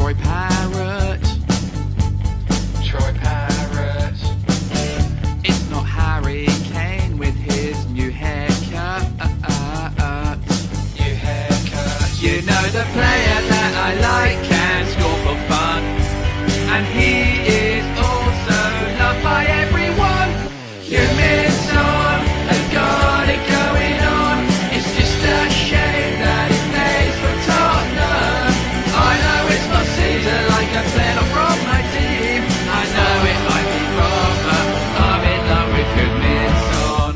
Troy Parrott. Troy Parrott. It's not Harry Kane with his new haircut. New haircut. You know the player that I like can score for fun, and he is also loved by everyone. Huminson has got it going on. It's just a shame that he plays for Tottenham. I know it's not Caesar like a player from my team. I know it might be wrong, but I'm in love with Huminson.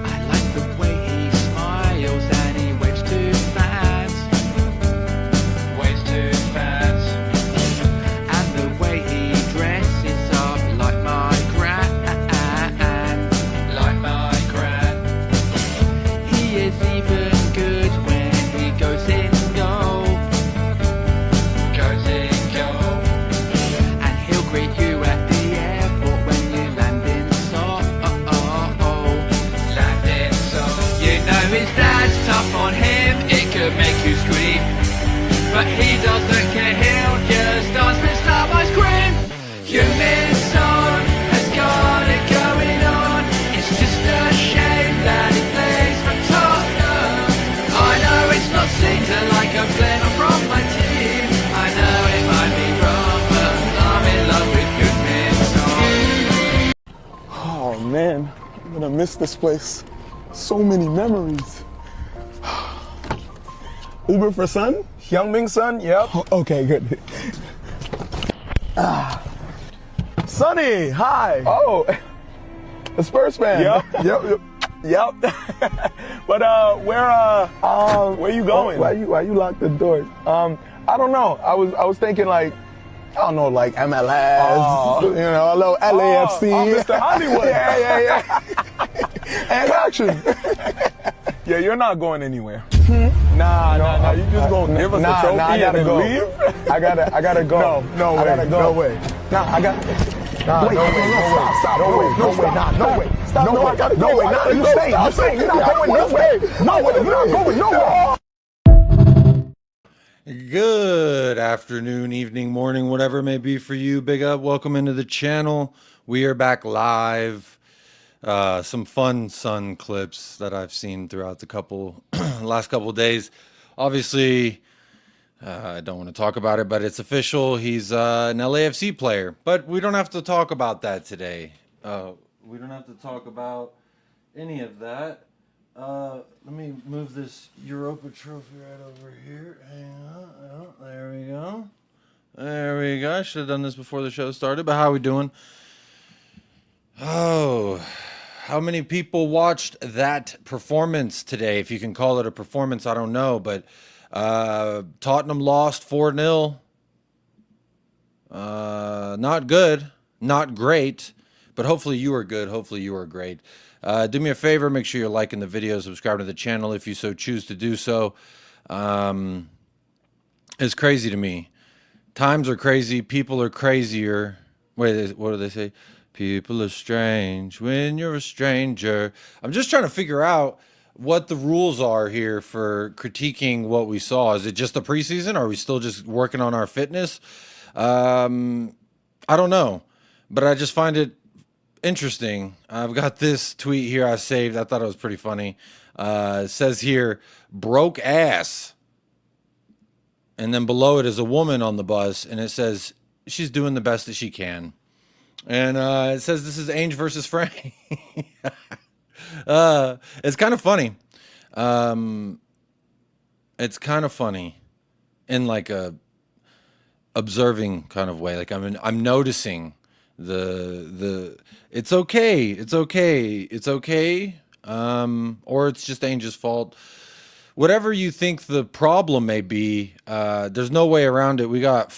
I like the way he smiles and he waves to fans. Waves to fans. And the way he dresses up like my gran. Like my gran. He is even good when he goes in goal. Goes in goal. And he'll greet you at the airport when you land in Seoul. Land in Seoul. You know his dad's tough on him, it could make you scream. But he doesn't care, he'll just dance with some ice cream. Huminson has got it going on. It's just a shame that he plays for Tottenham. I know it's not Caesar like a player from my team. I know it might be wrong, but I'm in love with Huminson. Oh man, I'm gonna miss this place. So many memories. Uber for son? Hyungmin Son, yep. Oh, okay, good. Sonny, hi. Oh, A Spurs fan. yep. But where you going? Why you locked the door? I don't know. I was thinking like, I don't know, like MLS, Oh. you know, a little LAFC. Oh, Mr. Hollywood. yeah. And action. Yeah, you're not going anywhere. Nah. You just gonna give us a trophy I gotta and go. leave? I gotta go. No I gotta way. go. No way. Nah, I got. Nah, Wait, no way. stop. No way. No way. Stop. No, I gotta go. Nah, you're saying you're not going nowhere. No way. You're not going nowhere. Good afternoon, evening, morning, whatever it may be for you. Big up. Welcome into the channel. We are back live. Some fun Sun clips that I've seen throughout the last couple days. Obviously, I don't want to talk about it, but it's official. He's an LAFC player. But we don't have to talk about that today. We don't have to talk about any of that. Let me move this Europa trophy right over here. Hang on. Oh, there we go. There we go. I should have done this before the show started, but how are we doing? Oh, how many people watched that performance today? If you can call it a performance, I don't know, but Tottenham lost 4-0. Not good, not great, but hopefully you are good. Hopefully you are great. Do me a favor, make sure you're liking the video, subscribe to the channel if you so choose to do so. It's crazy to me. Times are crazy. People are crazier. Wait, what do they say? People are strange when you're a stranger. I'm just trying to figure out what the rules are here for critiquing what we saw. Is it just the preseason? Are we still just working on our fitness? I don't know, but I just find it interesting. I've got this tweet here I saved. I thought it was pretty funny. It says here, broke ass. And then below it is a woman on the bus, and it says she's doing the best that she can. And it says this is Ainge versus Frank. It's kind of funny. It's kind of funny in like a observing kind of way. Like I'm noticing the it's okay. Or it's just Ainge's fault. Whatever you think the problem may be, there's no way around it. We got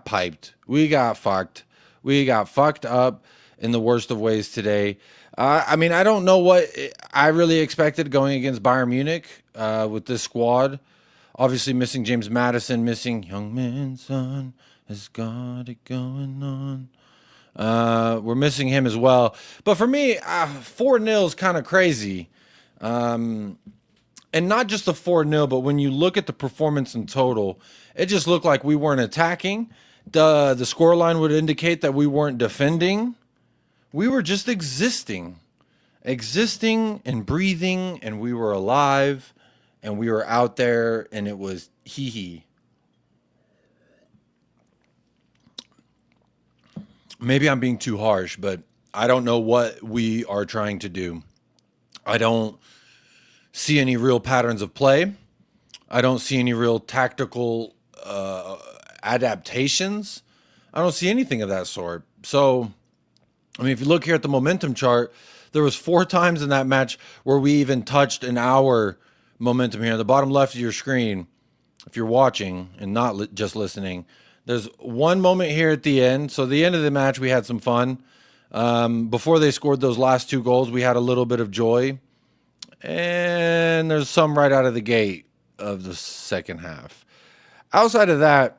piped. We got fucked. We got fucked up in the worst of ways today. I mean, I don't know what I really expected going against Bayern Munich with this squad. Obviously missing James Maddison, missing Young Man's Son has got it going on. We're missing him as well. But for me, 4-0 is kind of crazy. And not just the 4-0, but when you look at the performance in total, it just looked like we weren't attacking. The scoreline would indicate that we weren't defending. We were just existing and breathing, and we were alive, and we were out there, and it was hee-hee. Maybe I'm being too harsh, but I don't know what we are trying to do. I don't see any real patterns of play. I don't see any real tactical adaptations. I don't see anything of that sort. So, I mean, if you look here at the momentum chart, there was 4 times in that match where we even touched an hour momentum here. At the bottom left of your screen, if you're watching and not just listening, there's one moment here at the end. So the end of the match, we had some fun. Before they scored those last 2 goals, we had a little bit of joy. And there's some right out of the gate of the second half. Outside of that,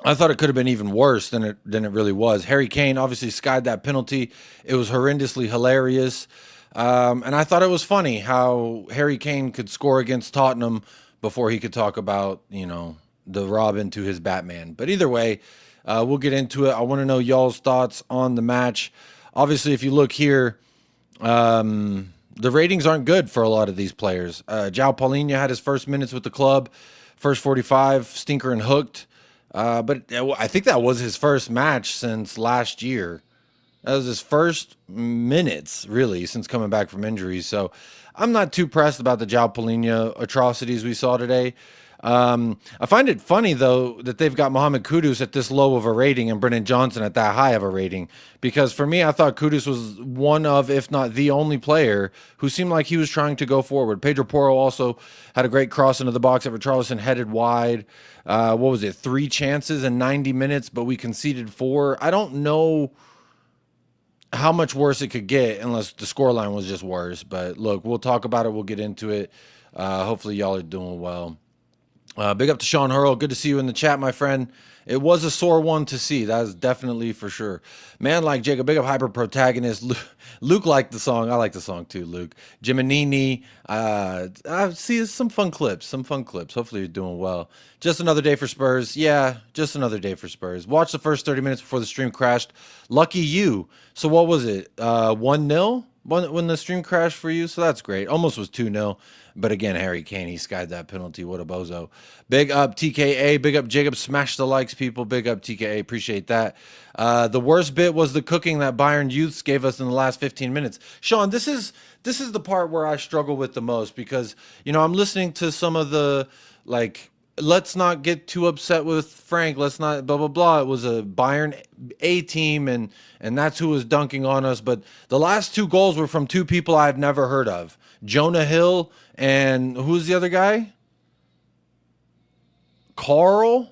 I thought it could have been even worse than it really was. Harry Kane obviously skied that penalty. It was horrendously hilarious. And I thought it was funny how Harry Kane could score against Tottenham before he could talk about, the Robin to his Batman. But either way, we'll get into it. I want to know y'all's thoughts on the match. Obviously, if you look here, the ratings aren't good for a lot of these players. João Paulinho had his first minutes with the club, first 45, stinker and hooked. But I think that was his first match since last year. That was his first minutes, really, since coming back from injuries. So I'm not too pressed about the João Paulinho atrocities we saw today. I find it funny, though, that they've got Mohamed Kudus at this low of a rating and Brennan Johnson at that high of a rating. Because for me, I thought Kudus was one of, if not the only player who seemed like he was trying to go forward. Pedro Porro also had a great cross into the box that Richarlison headed wide. 3 chances in 90 minutes, but we conceded 4. I don't know how much worse it could get unless the scoreline was just worse. But look, we'll talk about it. We'll get into it. Hopefully y'all are doing well. Big up to Sean Hurl. Good to see you in the chat, my friend. It was a sore one to see. That is definitely for sure. Man like Jacob, big up Hyper Protagonist. Luke liked the song. I like the song too, Luke. Jiminini. I see some fun clips. Hopefully you're doing well. Just another day for Spurs. Yeah, just another day for Spurs. Watch the first 30 minutes before the stream crashed. Lucky you. So what was it? 1-0 when the stream crashed for you? So that's great. Almost was 2-0. But again, Harry Kane, he skied that penalty. What a bozo. Big up TKA. Big up Jacob. Smash the likes, people. Big up TKA. Appreciate that. The worst bit was the cooking that Bayern youths gave us in the last 15 minutes. Sean, this is the part where I struggle with the most because, I'm listening to some of the, let's not get too upset with Frank. Let's not blah, blah, blah. It was a Bayern A team, and that's who was dunking on us. But the last 2 goals were from 2 people I've never heard of. Jonah Hill and who's the other guy? Carl?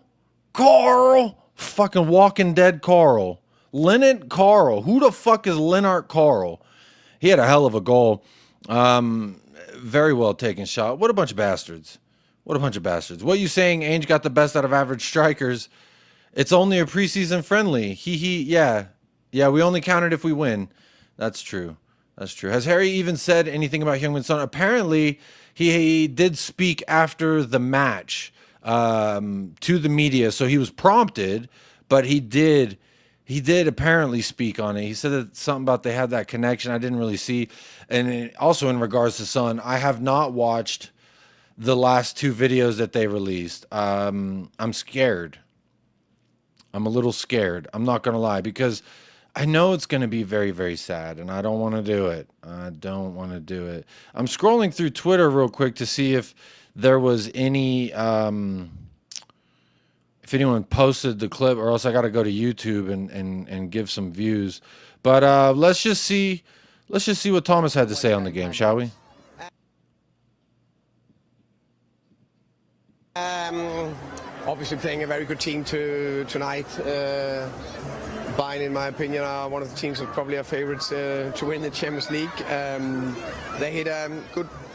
Fucking Walking Dead Carl. Lennart Carl. Who the fuck is Lennart Carl? He had a hell of a goal. Very well taken shot. What a bunch of bastards. What are you saying? Ainge got the best out of average strikers. It's only a preseason friendly. Yeah, we only count it if we win. That's true. Has Harry even said anything about Heung-min Son? Apparently, he did speak after the match to the media. So he was prompted, but he did apparently speak on it. He said that something about they had that connection. I didn't really see. And also in regards to Son, I have not watched the last 2 videos that they released. I'm scared. I'm a little scared. I'm not going to lie because I know it's going to be very, very sad, and I don't want to do it. I'm scrolling through Twitter real quick to see if there was any, if anyone posted the clip, or else I got to go to YouTube and give some views. But let's just see what Thomas had to say on the game, shall we? Obviously playing a very good team tonight. Bayern, in my opinion, are one of the teams that probably are favorites to win the Champions League. They hit a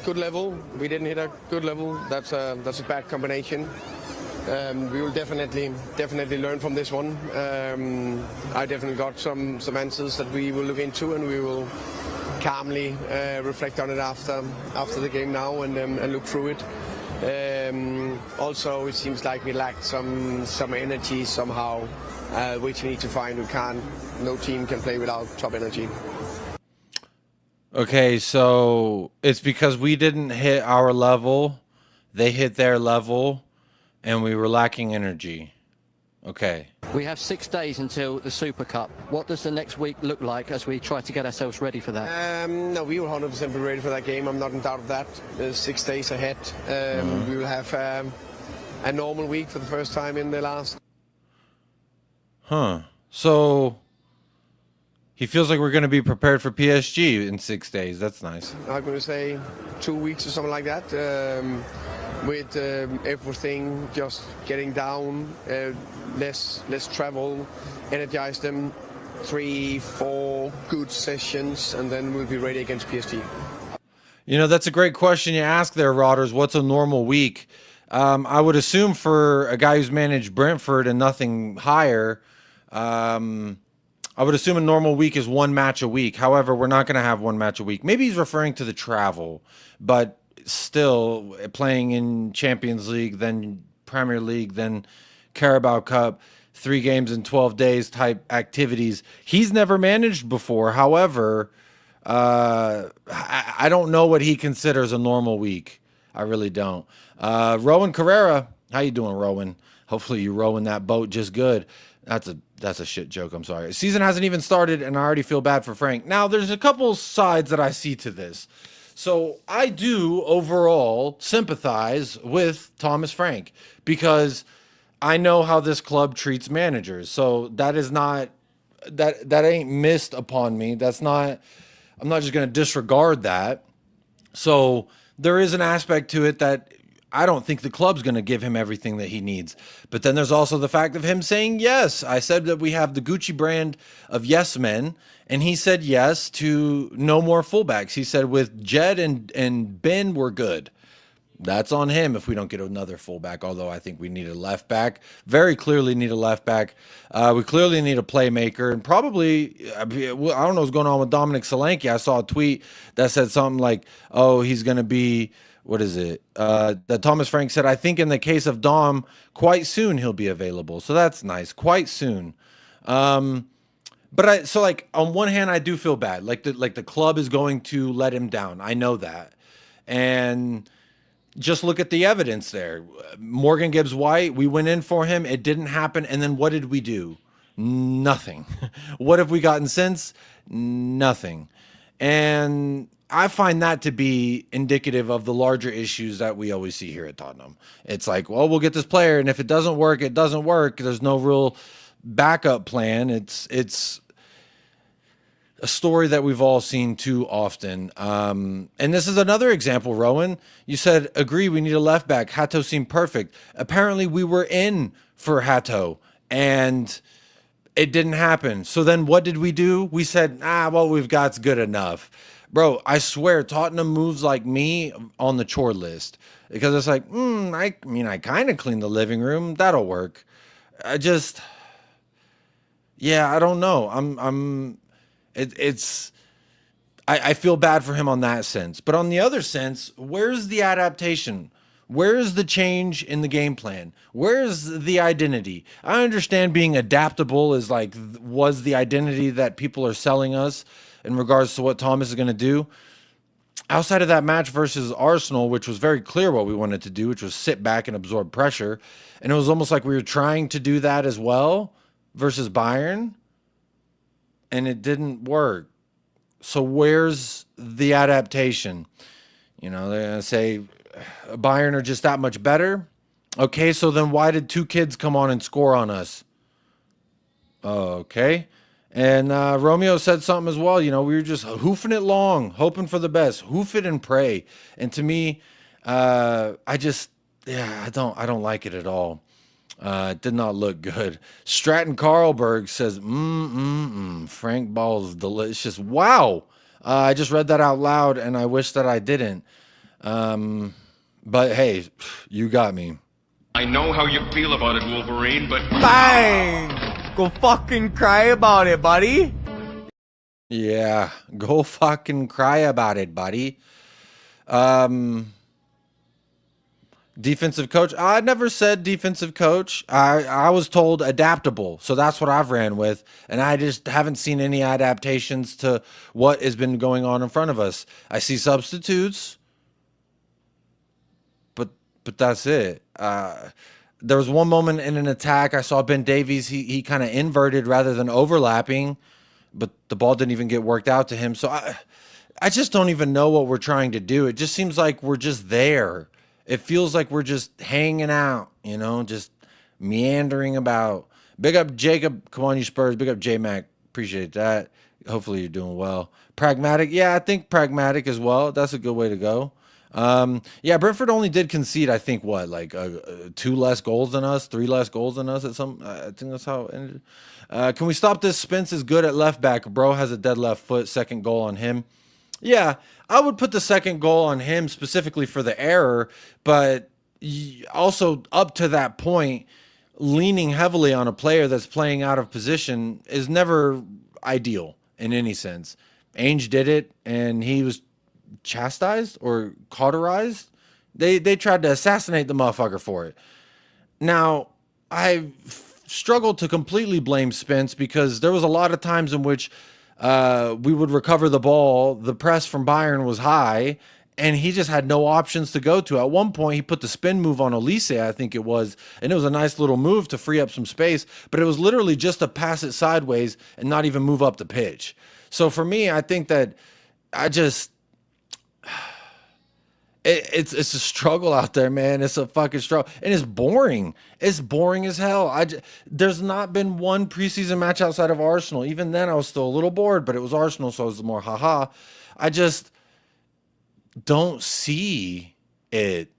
good level. We didn't hit a good level. That's a bad combination. We will definitely learn from this one. I definitely got some answers that we will look into, and we will calmly reflect on it after the game now and look through it. Also, it seems like we lacked some energy somehow, which we need to find. No team can play without top energy. Okay, so it's because we didn't hit our level, they hit their level, and we were lacking energy. Okay. We have 6 days until the Super Cup. What does the next week look like as we try to get ourselves ready for that? No, we will 100% be ready for that game. I'm not in doubt of that. There's 6 days ahead. We will have a normal week for the first time in the last. So he feels like we're going to be prepared for PSG in 6 days. That's nice. I'm going to say 2 weeks or something like that. With everything just getting down, less travel, energize them, 3-4 good sessions, and then we'll be ready against PSG. You know, that's a great question you ask there, Rodders. What's a normal week? I would assume for a guy who's managed Brentford and nothing higher, I would assume a normal week is 1 match a week. However, we're not going to have 1 match a week. Maybe he's referring to the travel, but still playing in Champions League, then Premier League, then Carabao Cup, 3 games in 12 days type activities. He's never managed before. However, I don't know what he considers a normal week. I really don't. Rowan Carrera, how you doing, Rowan? Hopefully you're rowing that boat just good. That's a shit joke. I'm sorry. Season hasn't even started, and I already feel bad for Frank. Now, there's a couple sides that I see to this. So I do overall sympathize with Thomas Frank because I know how this club treats managers. So that is not that ain't missed upon me. I'm not just going to disregard that. So there is an aspect to it that I don't think the club's going to give him everything that he needs. But then there's also the fact of him saying yes. I said that we have the Gucci brand of yes men, and he said yes to no more fullbacks. He said with Jed and Ben, we're good. That's on him if we don't get another fullback, although I think we need a left back. Very clearly need a left back. We clearly need a playmaker. And probably, I don't know what's going on with Dominic Solanke. I saw a tweet that said something like, oh, he's going to be... What is it? That Thomas Frank said, I think in the case of Dom, quite soon he'll be available. So that's nice. Quite soon. But on one hand, I do feel bad. Like the club is going to let him down. I know that. And just look at the evidence there. Morgan Gibbs White, we went in for him. It didn't happen. And then what did we do? Nothing. What have we gotten since? Nothing. And I find that to be indicative of the larger issues that we always see here at Tottenham. It's like, well, we'll get this player, and if it doesn't work, it doesn't work. There's no real backup plan. It's a story that we've all seen too often. And this is another example, Rowan. You said, agree, we need a left back. Hato seemed perfect. Apparently, we were in for Hato, and it didn't happen. So then what did we do? We said, what we've got's good enough. Bro, I swear Tottenham moves like me on the chore list because it's like, I kind of clean the living room. That'll work. I don't know. I feel bad for him on that sense. But on the other sense, where's the adaptation? Where's the change in the game plan? Where's the identity? I understand being adaptable was the identity that people are selling us in regards to what Thomas is going to do. Outside of that match versus Arsenal, which was very clear what we wanted to do, which was sit back and absorb pressure. And it was almost like we were trying to do that as well versus Bayern. And it didn't work. So where's the adaptation? They're going to say Bayern are just that much better. Okay, so then why did 2 kids come on and score on us? Okay. And Romeo said something as well. We were just hoofing it long, hoping for the best, hoof it and pray. And to me, I don't like it at all. It did not look good. Stratton Carlberg says, Frank Ball's delicious. Wow. I just read that out loud, and I wish that I didn't. But hey, you got me. I know how you feel about it, Wolverine, but... Bang! Go fucking cry about it, buddy. Yeah, go fucking cry about it, buddy. Defensive coach. I never said defensive coach. I was told adaptable. So that's what I've ran with. And I just haven't seen any adaptations to what has been going on in front of us. I see substitutes, but that's it. There was one moment in an attack. I saw Ben Davies. He kind of inverted rather than overlapping, but the ball didn't even get worked out to him. So I just don't even know what we're trying to do. It just seems like we're just there. It feels like we're just hanging out, you know, just meandering about. Big up Jacob. Come on, you Spurs. Big up J-Mac. Appreciate that. Hopefully you're doing well. Pragmatic. Yeah, I think pragmatic as well. That's a good way to go. Yeah, Brentford only did concede, I think, what, like 2 less goals than us, 3 less goals than us at some. I think that's how it ended. Can we stop this? Spence is good at left back. Bro has a dead left foot. Second goal on him. Yeah, I would put the second goal on him specifically for the error, but also up to that point, leaning heavily on a player that's playing out of position is never ideal in any sense. Ainge did it, and he was chastised or cauterized. They tried to assassinate the motherfucker for it. Now, I struggled to completely blame Spence because there was a lot of times in which we would recover the ball. The press from Bayern was high, and he just had no options to go to. At one point, he put the spin move on Olise, I think it was, and it was a nice little move to free up some space, but it was literally just to pass it sideways and not even move up the pitch. So for me, I think that it's a struggle out there, man. It's a fucking struggle, and it's boring. It's boring as hell. There's not been one preseason match outside of Arsenal. Even then, I was still a little bored, but it was Arsenal, so it was more haha. I just don't see it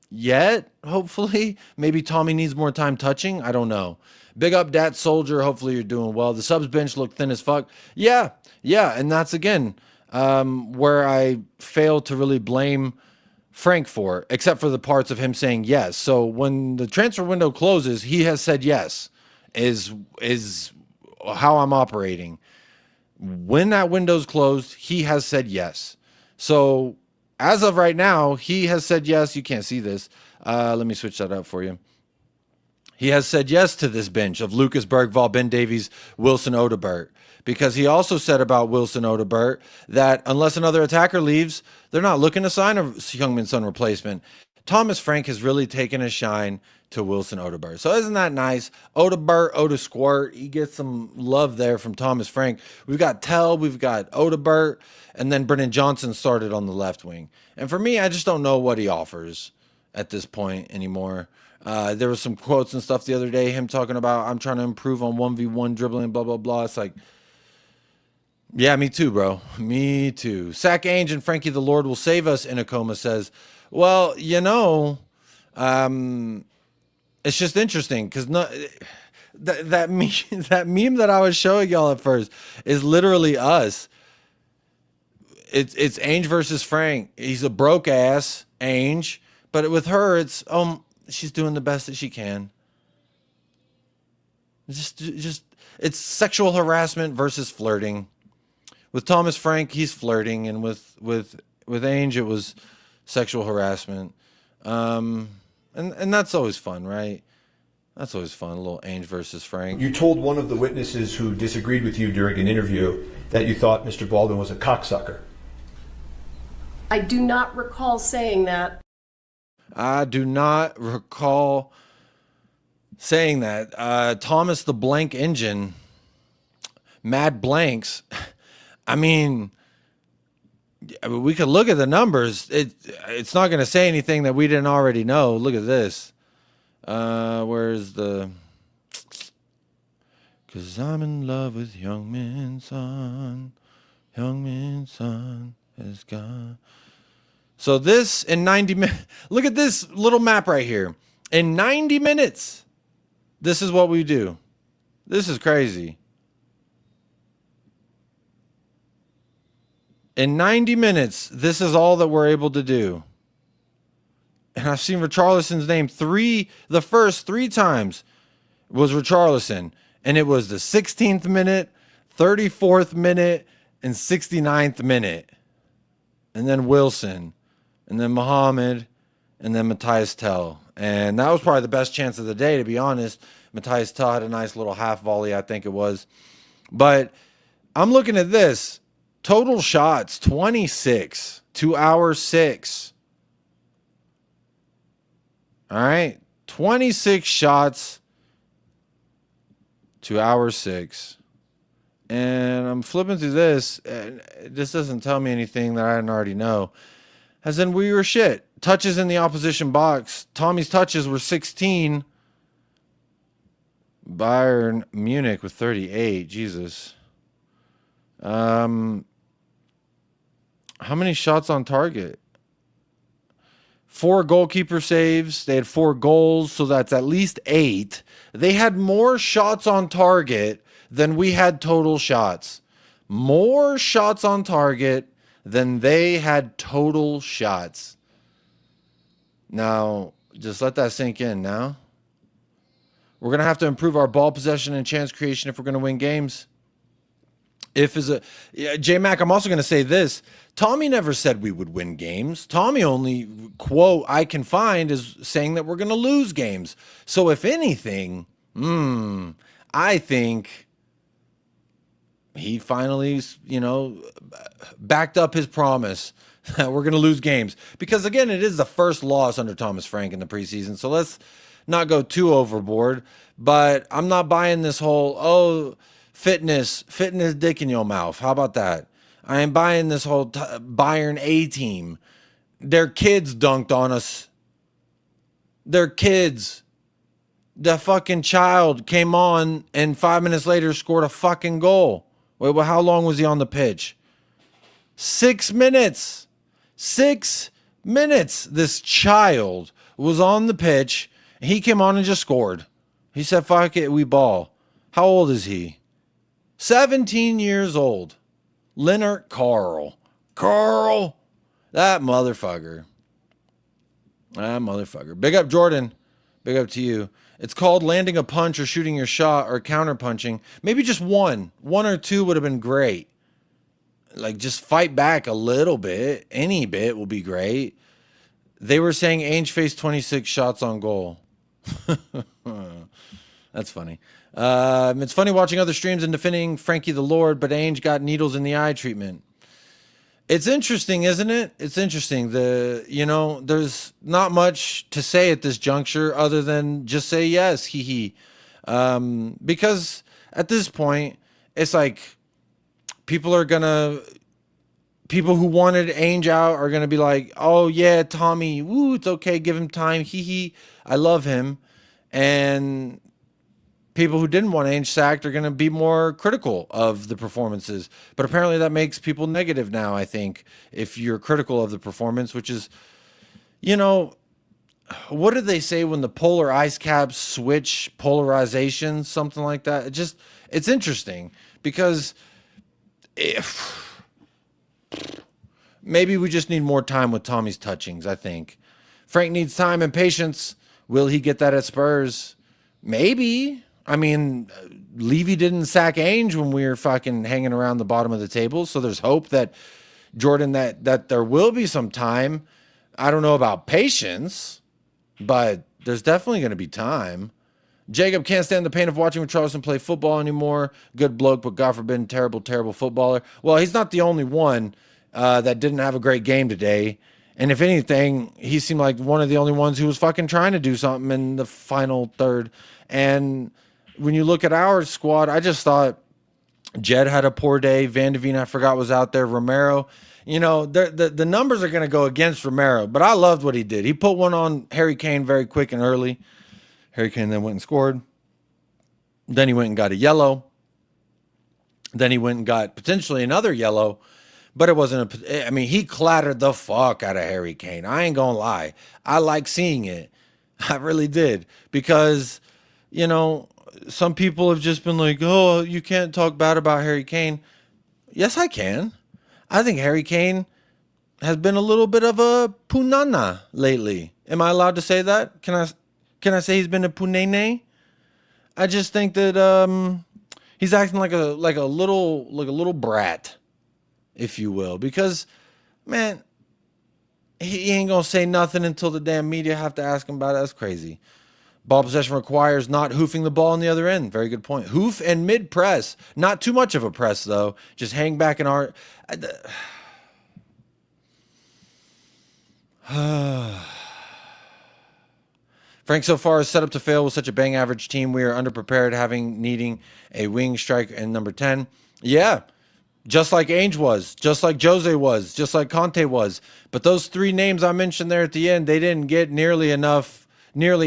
yet. Hopefully, maybe Tommy needs more time touching. I don't know. Big up Dat Soldier. Hopefully, you're doing well. The subs bench looked thin as fuck. Yeah, and that's again where I fail to really blame Frank for, except for the parts of him saying yes. So when the transfer window closes, he has said yes, is how I'm operating. When that window's closed, he has said yes. So as of right now, he has said yes. You can't see this. Let me switch that up for you. He has said yes to this bench of Lucas Bergvall, Ben Davies, Wilson Odobert, because he also said about Wilson Odobert that unless another attacker leaves, they're not looking to sign a Heung-min Son replacement. Thomas Frank has really taken a shine to Wilson Odobert. So isn't that nice? Odobert, Odosquirt, he gets some love there from Thomas Frank. We've got Tell, we've got Odobert, and then Brennan Johnson started on the left wing. And for me, I just don't know what he offers at this point anymore. There was some quotes and stuff the other day, him talking about, I'm trying to improve on 1v1 dribbling, blah, blah, blah. It's like, yeah, me too, bro. Me too. Sack Ainge and Frankie the Lord will save us, Inakoma says. Well, you know, it's just interesting because that meme that I was showing y'all at first is literally us. It's Ainge versus Frank. He's a broke ass, Ainge. But with her, it's she's doing the best that she can. Just it's sexual harassment versus flirting. With Thomas Frank, he's flirting, and with Ainge, it was sexual harassment. And that's always fun, right? That's always fun, a little Ainge versus Frank. You told one of the witnesses who disagreed with you during an interview that you thought Mr. Baldwin was a cocksucker. I do not recall saying that. I do not recall saying that. Thomas the Blank Engine, Mad Blanks. I mean, we could look at the numbers. It's not going to say anything that we didn't already know. Look at this. Where's the... Because I'm in love with Heung-min Son. Heung-min Son is gone. So this in 90 minutes, look at this little map right here. In 90 minutes, this is what we do. This is crazy. In 90 minutes, this is all that we're able to do. And I've seen Richarlison's name the first 3 times was Richarlison. And it was the 16th minute, 34th minute, and 69th minute. And then Wilson. And then Muhammad. And then Matthias Tell. And that was probably the best chance of the day, to be honest. Matthias Tell had a nice little half volley, I think it was. But I'm looking at this. Total shots, 26 to our 6. All right. 26 shots to our 6. And I'm flipping through this, and this doesn't tell me anything that I didn't already know. As in, we were shit. Touches in the opposition box. Tommy's touches were 16. Bayern Munich with 38. Jesus. How many shots on target? 4 goalkeeper saves. They had 4 goals, so that's at least 8. They had more shots on target than we had total shots. More shots on target than they had total shots. Now, just let that sink in now. We're going to have to improve our ball possession and chance creation if we're going to win games. J-Mac, I'm also going to say this. Tommy never said we would win games. Tommy only quote I can find is saying that we're going to lose games. So if anything, I think he finally, backed up his promise that we're going to lose games. Because again, it is the first loss under Thomas Frank in the preseason. So let's not go too overboard. But I'm not buying this whole, fitness dick in your mouth. How about that? I ain't buying this whole Bayern A team. Their kids dunked on us. Their kids. The fucking child came on and 5 minutes later scored a fucking goal. Wait, well, how long was he on the pitch? 6 minutes. 6 minutes. This child was on the pitch. He came on and just scored. He said, fuck it, we ball. How old is he? 17 years old. Leonard Carl. That motherfucker. Big up, Jordan. Big up to you. It's called landing a punch or shooting your shot or counter punching. Maybe just one. 1 or 2 would have been great. Like, just fight back a little bit. Any bit will be great. They were saying Ainge faced 26 shots on goal. That's funny. It's funny watching other streams and defending Franky the Lord, but Ainge got needles in the eye treatment. It's interesting, isn't it? It's interesting. There's not much to say at this juncture other than just say yes, hee. Because at this point, it's like people who wanted Ainge out are going to be like, oh yeah, Tommy, woo, it's okay, give him time, hee. I love him. And people who didn't want Ainge sacked are going to be more critical of the performances. But apparently that makes people negative now, I think, if you're critical of the performance, which is, what did they say when the polar ice caps switch polarization? Something like that. It's interesting because maybe we just need more time with Tommy's touchings, I think. Frank needs time and patience. Will he get that at Spurs? Maybe. I mean, Levy didn't sack Ainge when we were fucking hanging around the bottom of the table. So there's hope that, Jordan, that there will be some time. I don't know about patience, but there's definitely going to be time. Jacob can't stand the pain of watching Richarlison play football anymore. Good bloke, but God forbid, terrible, terrible footballer. Well, he's not the only one that didn't have a great game today. And if anything, he seemed like one of the only ones who was fucking trying to do something in the final third. And when you look at our squad, I just thought Jed had a poor day. Van de Ven, I forgot, was out there. Romero, the numbers are going to go against Romero, but I loved what he did. He put one on Harry Kane very quick and early. Harry Kane then went and scored. Then he went and got a yellow. Then he went and got potentially another yellow, but it wasn't he clattered the fuck out of Harry Kane. I ain't going to lie. I like seeing it. I really did because, some people have just been like, oh, you can't talk bad about Harry Kane. Yes, I can. I think Harry Kane has been a little bit of a punana lately. Am I allowed to say that? Can I say he's been a punene? I just think that he's acting like a little brat, if you will, because man, he ain't gonna say nothing until the damn media have to ask him about it. That's crazy. Ball possession requires not hoofing the ball on the other end. Very good point. Hoof and mid press. Not too much of a press though. Just hang back and art. Frank so far is set up to fail with such a bang average team. We are underprepared, needing a wing striker and number 10. Yeah, just like Ainge was, just like Jose was, just like Conte was. But those three names I mentioned there at the end, they didn't get nearly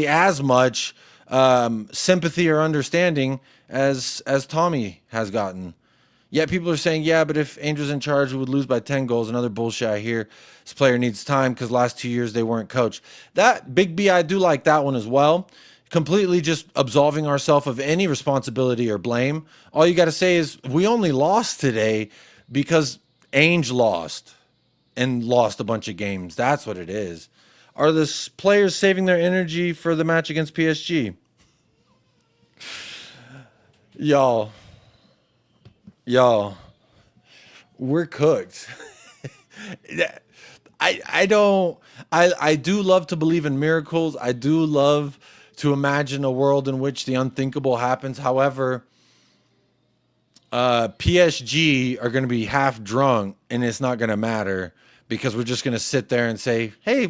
as much sympathy or understanding as Tommy has gotten. Yet people are saying, yeah, but if Ainge was in charge, we would lose by 10 goals. Another bullshit I hear. This player needs time because last 2 years they weren't coached. That, Big B, I do like that one as well. Completely just absolving ourselves of any responsibility or blame. All you got to say is we only lost today because Ainge lost and lost a bunch of games. That's what it is. Are the players saving their energy for the match against PSG? Y'all, we're cooked. I do love to believe in miracles. I do love to imagine a world in which the unthinkable happens. However, PSG are going to be half drunk and it's not going to matter because we're just going to sit there and say, hey,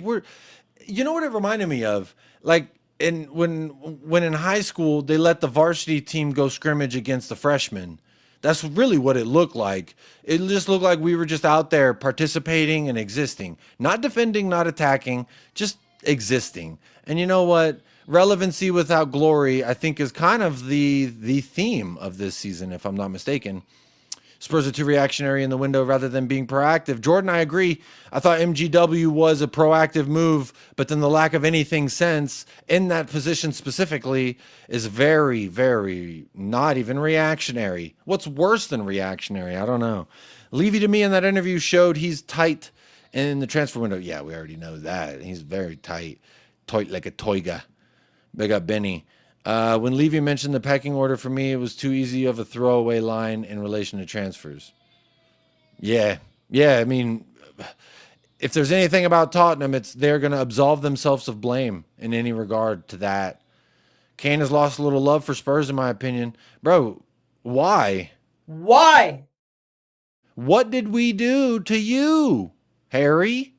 you know what it reminded me of? Like when in high school, they let the varsity team go scrimmage against the freshmen. That's really what it looked like. It just looked like we were just out there participating and existing. Not defending, not attacking, just existing. And you know what? Relevancy without glory, I think, is kind of the theme of this season, if I'm not mistaken. Spurs are too reactionary in the window rather than being proactive. Jordan, I agree. I thought MGW was a proactive move, but then the lack of anything since in that position specifically is very, very not even reactionary. What's worse than reactionary? I don't know. Levy to me in that interview showed he's tight in the transfer window. Yeah, we already know that. He's very tight. Tight like a toiga. Big up Benny. When Levy mentioned the pecking order, for me, it was too easy of a throwaway line in relation to transfers. Yeah. I mean, if there's anything about Tottenham, it's they're going to absolve themselves of blame in any regard to that. Kane has lost a little love for Spurs, in my opinion. Bro, why? Why? What did we do to you, Harry?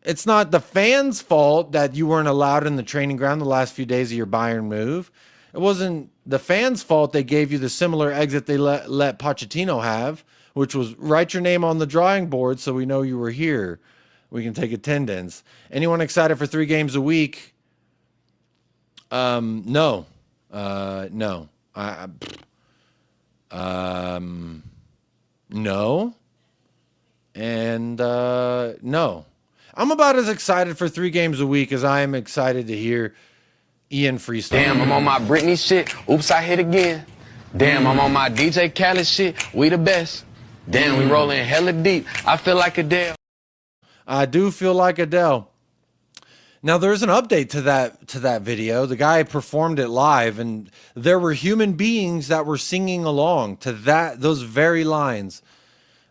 It's not the fans' fault that you weren't allowed in the training ground the last few days of your Bayern move. It wasn't the fans' fault they gave you the similar exit they let Pochettino have, which was write your name on the drawing board so we know you were here. We can take attendance. Anyone excited for 3 games a week? No. No. No. And no. I'm about as excited for 3 games a week as I am excited to hear Ian freestyle. Damn, I'm on my Britney shit. Oops, I hit again. Damn, I'm on my DJ Khaled shit. We the best. Damn, we rolling hella deep. I feel like Adele. I do feel like Adele. Now there's an update to that video. The guy performed it live, and there were human beings that were singing along to those very lines.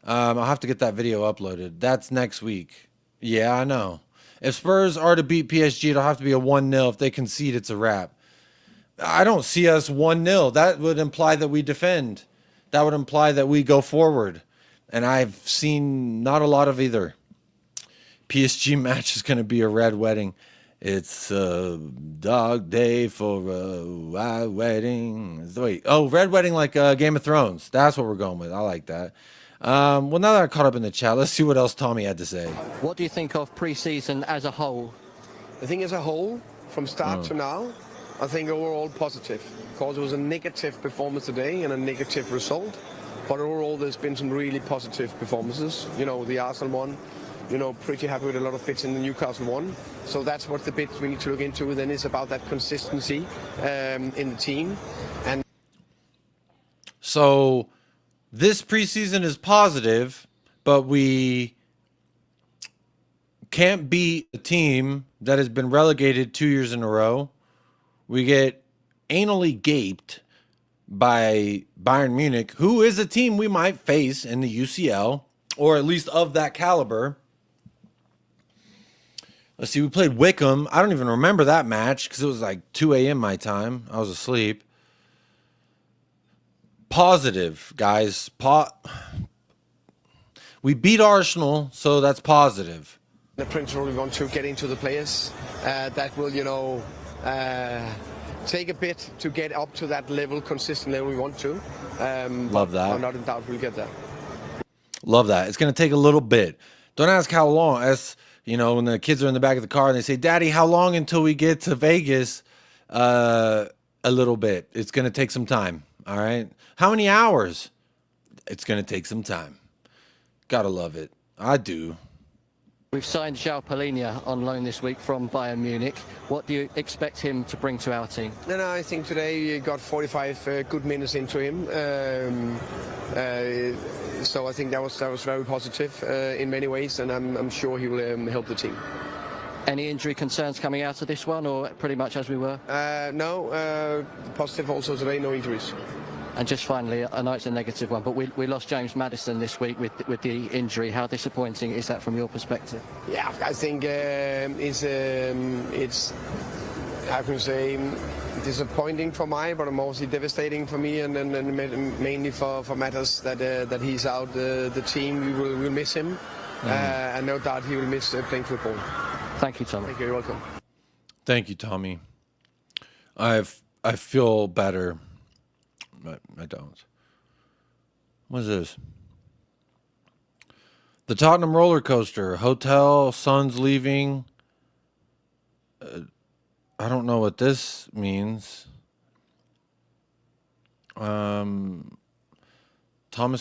I'll have to get that video uploaded. That's next week. Yeah, I know. If Spurs are to beat PSG, it'll have to be a 1-0. If they concede, it's a wrap. I don't see us 1-0. That would imply that we defend. That would imply that we go forward. And I've seen not a lot of either. PSG match is going to be a red wedding. It's a dog day for a white wedding. Wait, red wedding like Game of Thrones. That's what we're going with. I like that. Well, now that I caught up in the chat, let's see what else Tommy had to say. What do you think of pre-season as a whole? I think as a whole, from start to now, I think overall positive. Because it was a negative performance today and a negative result. But overall, there's been some really positive performances. You know, the Arsenal one, pretty happy with a lot of bits in the Newcastle one. So that's what the bits we need to look into. Then it's about that consistency in the team. And so this preseason is positive, but we can't beat a team that has been relegated 2 years in a row. We get anally gaped by Bayern Munich, who is a team we might face in the UCL, or at least of that caliber. Let's see, we played Wickham. I don't even remember that match because it was like 2 a.m. my time. I was asleep. Positive, guys. We beat Arsenal, so that's positive. The principle we want to get into the players that will, take a bit to get up to that level, consistent level we want to. Love that. I'm not in doubt we'll get there. Love that. It's going to take a little bit. Don't ask how long. As when the kids are in the back of the car and they say, "Daddy, how long until we get to Vegas?" A little bit. It's going to take some time. All right. How many hours? It's going to take some time. Gotta love it. I do. We've signed João Palhinha on loan this week from Bayern Munich. What do you expect him to bring to our team? No, I think today you got 45 good minutes into him. So I think that was very positive in many ways, and I'm sure he will help the team. Any injury concerns coming out of this one, or pretty much as we were? No, positive also today, no injuries. And just finally, I know it's a negative one, but we lost James Maddison this week with the injury. How disappointing is that from your perspective? Yeah, I think it's how can you say, disappointing for but mostly devastating for me, and mainly for Matters that he's out the team. We'll miss him, and no doubt he will miss playing football. Thank you, Tommy. Thank you. You're welcome. Thank you, Tommy. I feel better. I don't. What is this? The Tottenham roller coaster. Hotel, Suns leaving. I don't know what this means. Thomas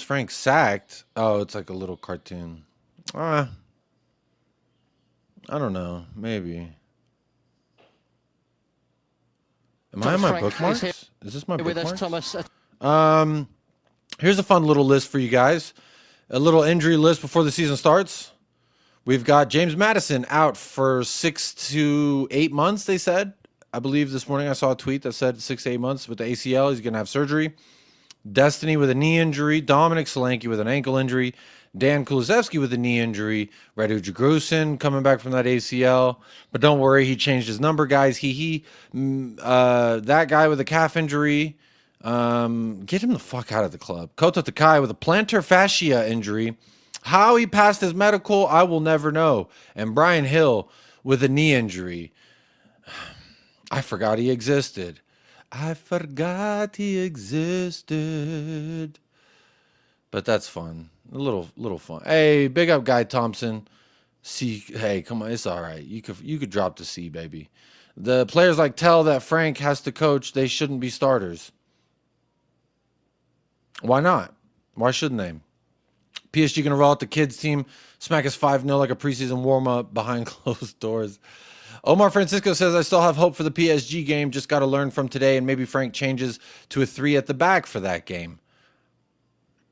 Frank sacked. Oh, it's like a little cartoon. I don't know. Maybe. Am I on my bookmarks? Is this my bookmarks? With us, Thomas. Here's a fun little list for you guys. A little injury list before the season starts. We've got James Maddison out for 6 to 8 months, they said. I believe this morning I saw a tweet that said 6 to 8 months with the ACL. He's going to have surgery. Destiny with a knee injury. Dominic Solanke with an ankle injury. Dan Kulusevski with a knee injury. Radu Jagrusin coming back from that ACL. But don't worry, he changed his number, guys. That guy with a calf injury. Get him the fuck out of the club. Kota Takai with a plantar fascia injury. How he passed his medical, I will never know. And Brian Hill with a knee injury. I forgot he existed. But that's fun. A little fun. Hey, big up Guy Thompson. C. Hey, come on, it's all right. You could drop the C, baby. The players like Tell that Frank has to coach. They shouldn't be starters. Why not? Why shouldn't they? PSG gonna roll out the kids team, smack us 5-0 like a preseason warm up behind closed doors. Omar Francisco says, I still have hope for the PSG game. Just got to learn from today, and maybe Frank changes to a 3 at the back for that game.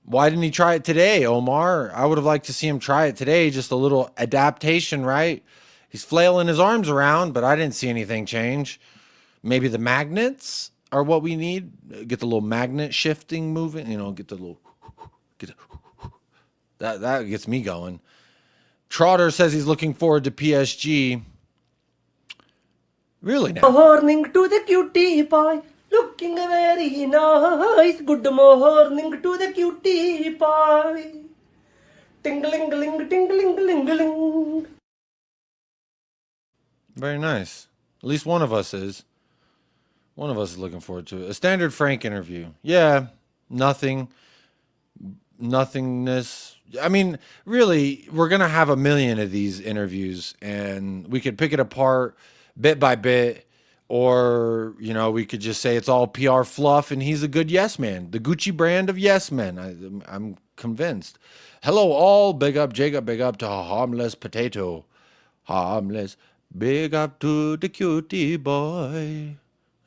Why didn't he try it today, Omar? I would have liked to see him try it today. Just a little adaptation, right? He's flailing his arms around, but I didn't see anything change. Maybe the magnets are what we need. Get the little magnet shifting moving. Get the little... That gets me going. Trotter says he's looking forward to PSG. Really now? Good morning to the cutie pie. Looking very nice. Good morning to the cutie pie. Tingling, tingling. Very nice. At least one of us is. One of us is looking forward to it. A standard Frank interview. Yeah, nothingness. I mean, really, we're going to have a million of these interviews, and we could pick it apart bit by bit, or, we could just say it's all PR fluff, and he's a good yes man. The Gucci brand of yes men. I'm convinced. Hello, all. Big up, Jacob. Big up to Harmless Potato. Harmless. Big up to the cutie boy.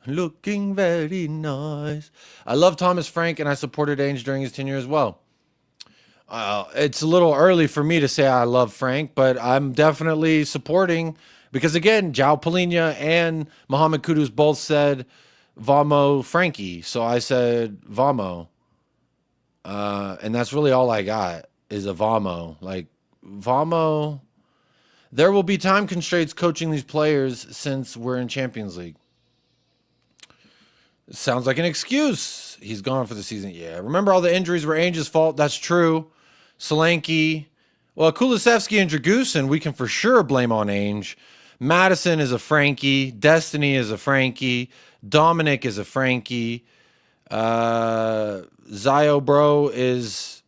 Looking very nice. I love Thomas Frank, and I supported Ainge during his tenure as well. It's a little early for me to say I love Frank, but I'm definitely supporting because, again, João Palhinha and Mohamed Kudus both said Vamo Franky. So I said Vamo. And that's really all I got is a Vamo. Like, Vamo. There will be time constraints coaching these players since we're in Champions League. Sounds like an excuse. He's gone for the season. Yeah. Remember, all the injuries were Ainge's fault. That's true. Solanke. Well, Kulusevski and Dragusin, we can for sure blame on Ainge. Madison is a Frankie. Destiny is a Frankie. Dominic is a Frankie. Zio Bro is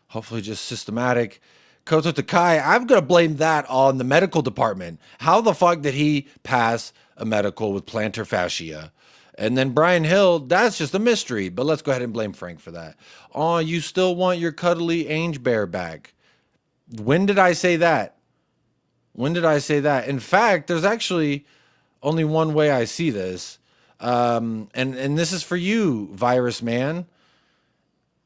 hopefully just systematic. Koto Takai, I'm going to blame that on the medical department. How the fuck did he pass a medical with plantar fascia? And then Brian Hill, that's just a mystery. But let's go ahead and blame Frank for that. Oh, you still want your cuddly Ainge bear back. When did I say that? When did I say that? In fact, there's actually only one way I see this. And this is for you, Virus Man.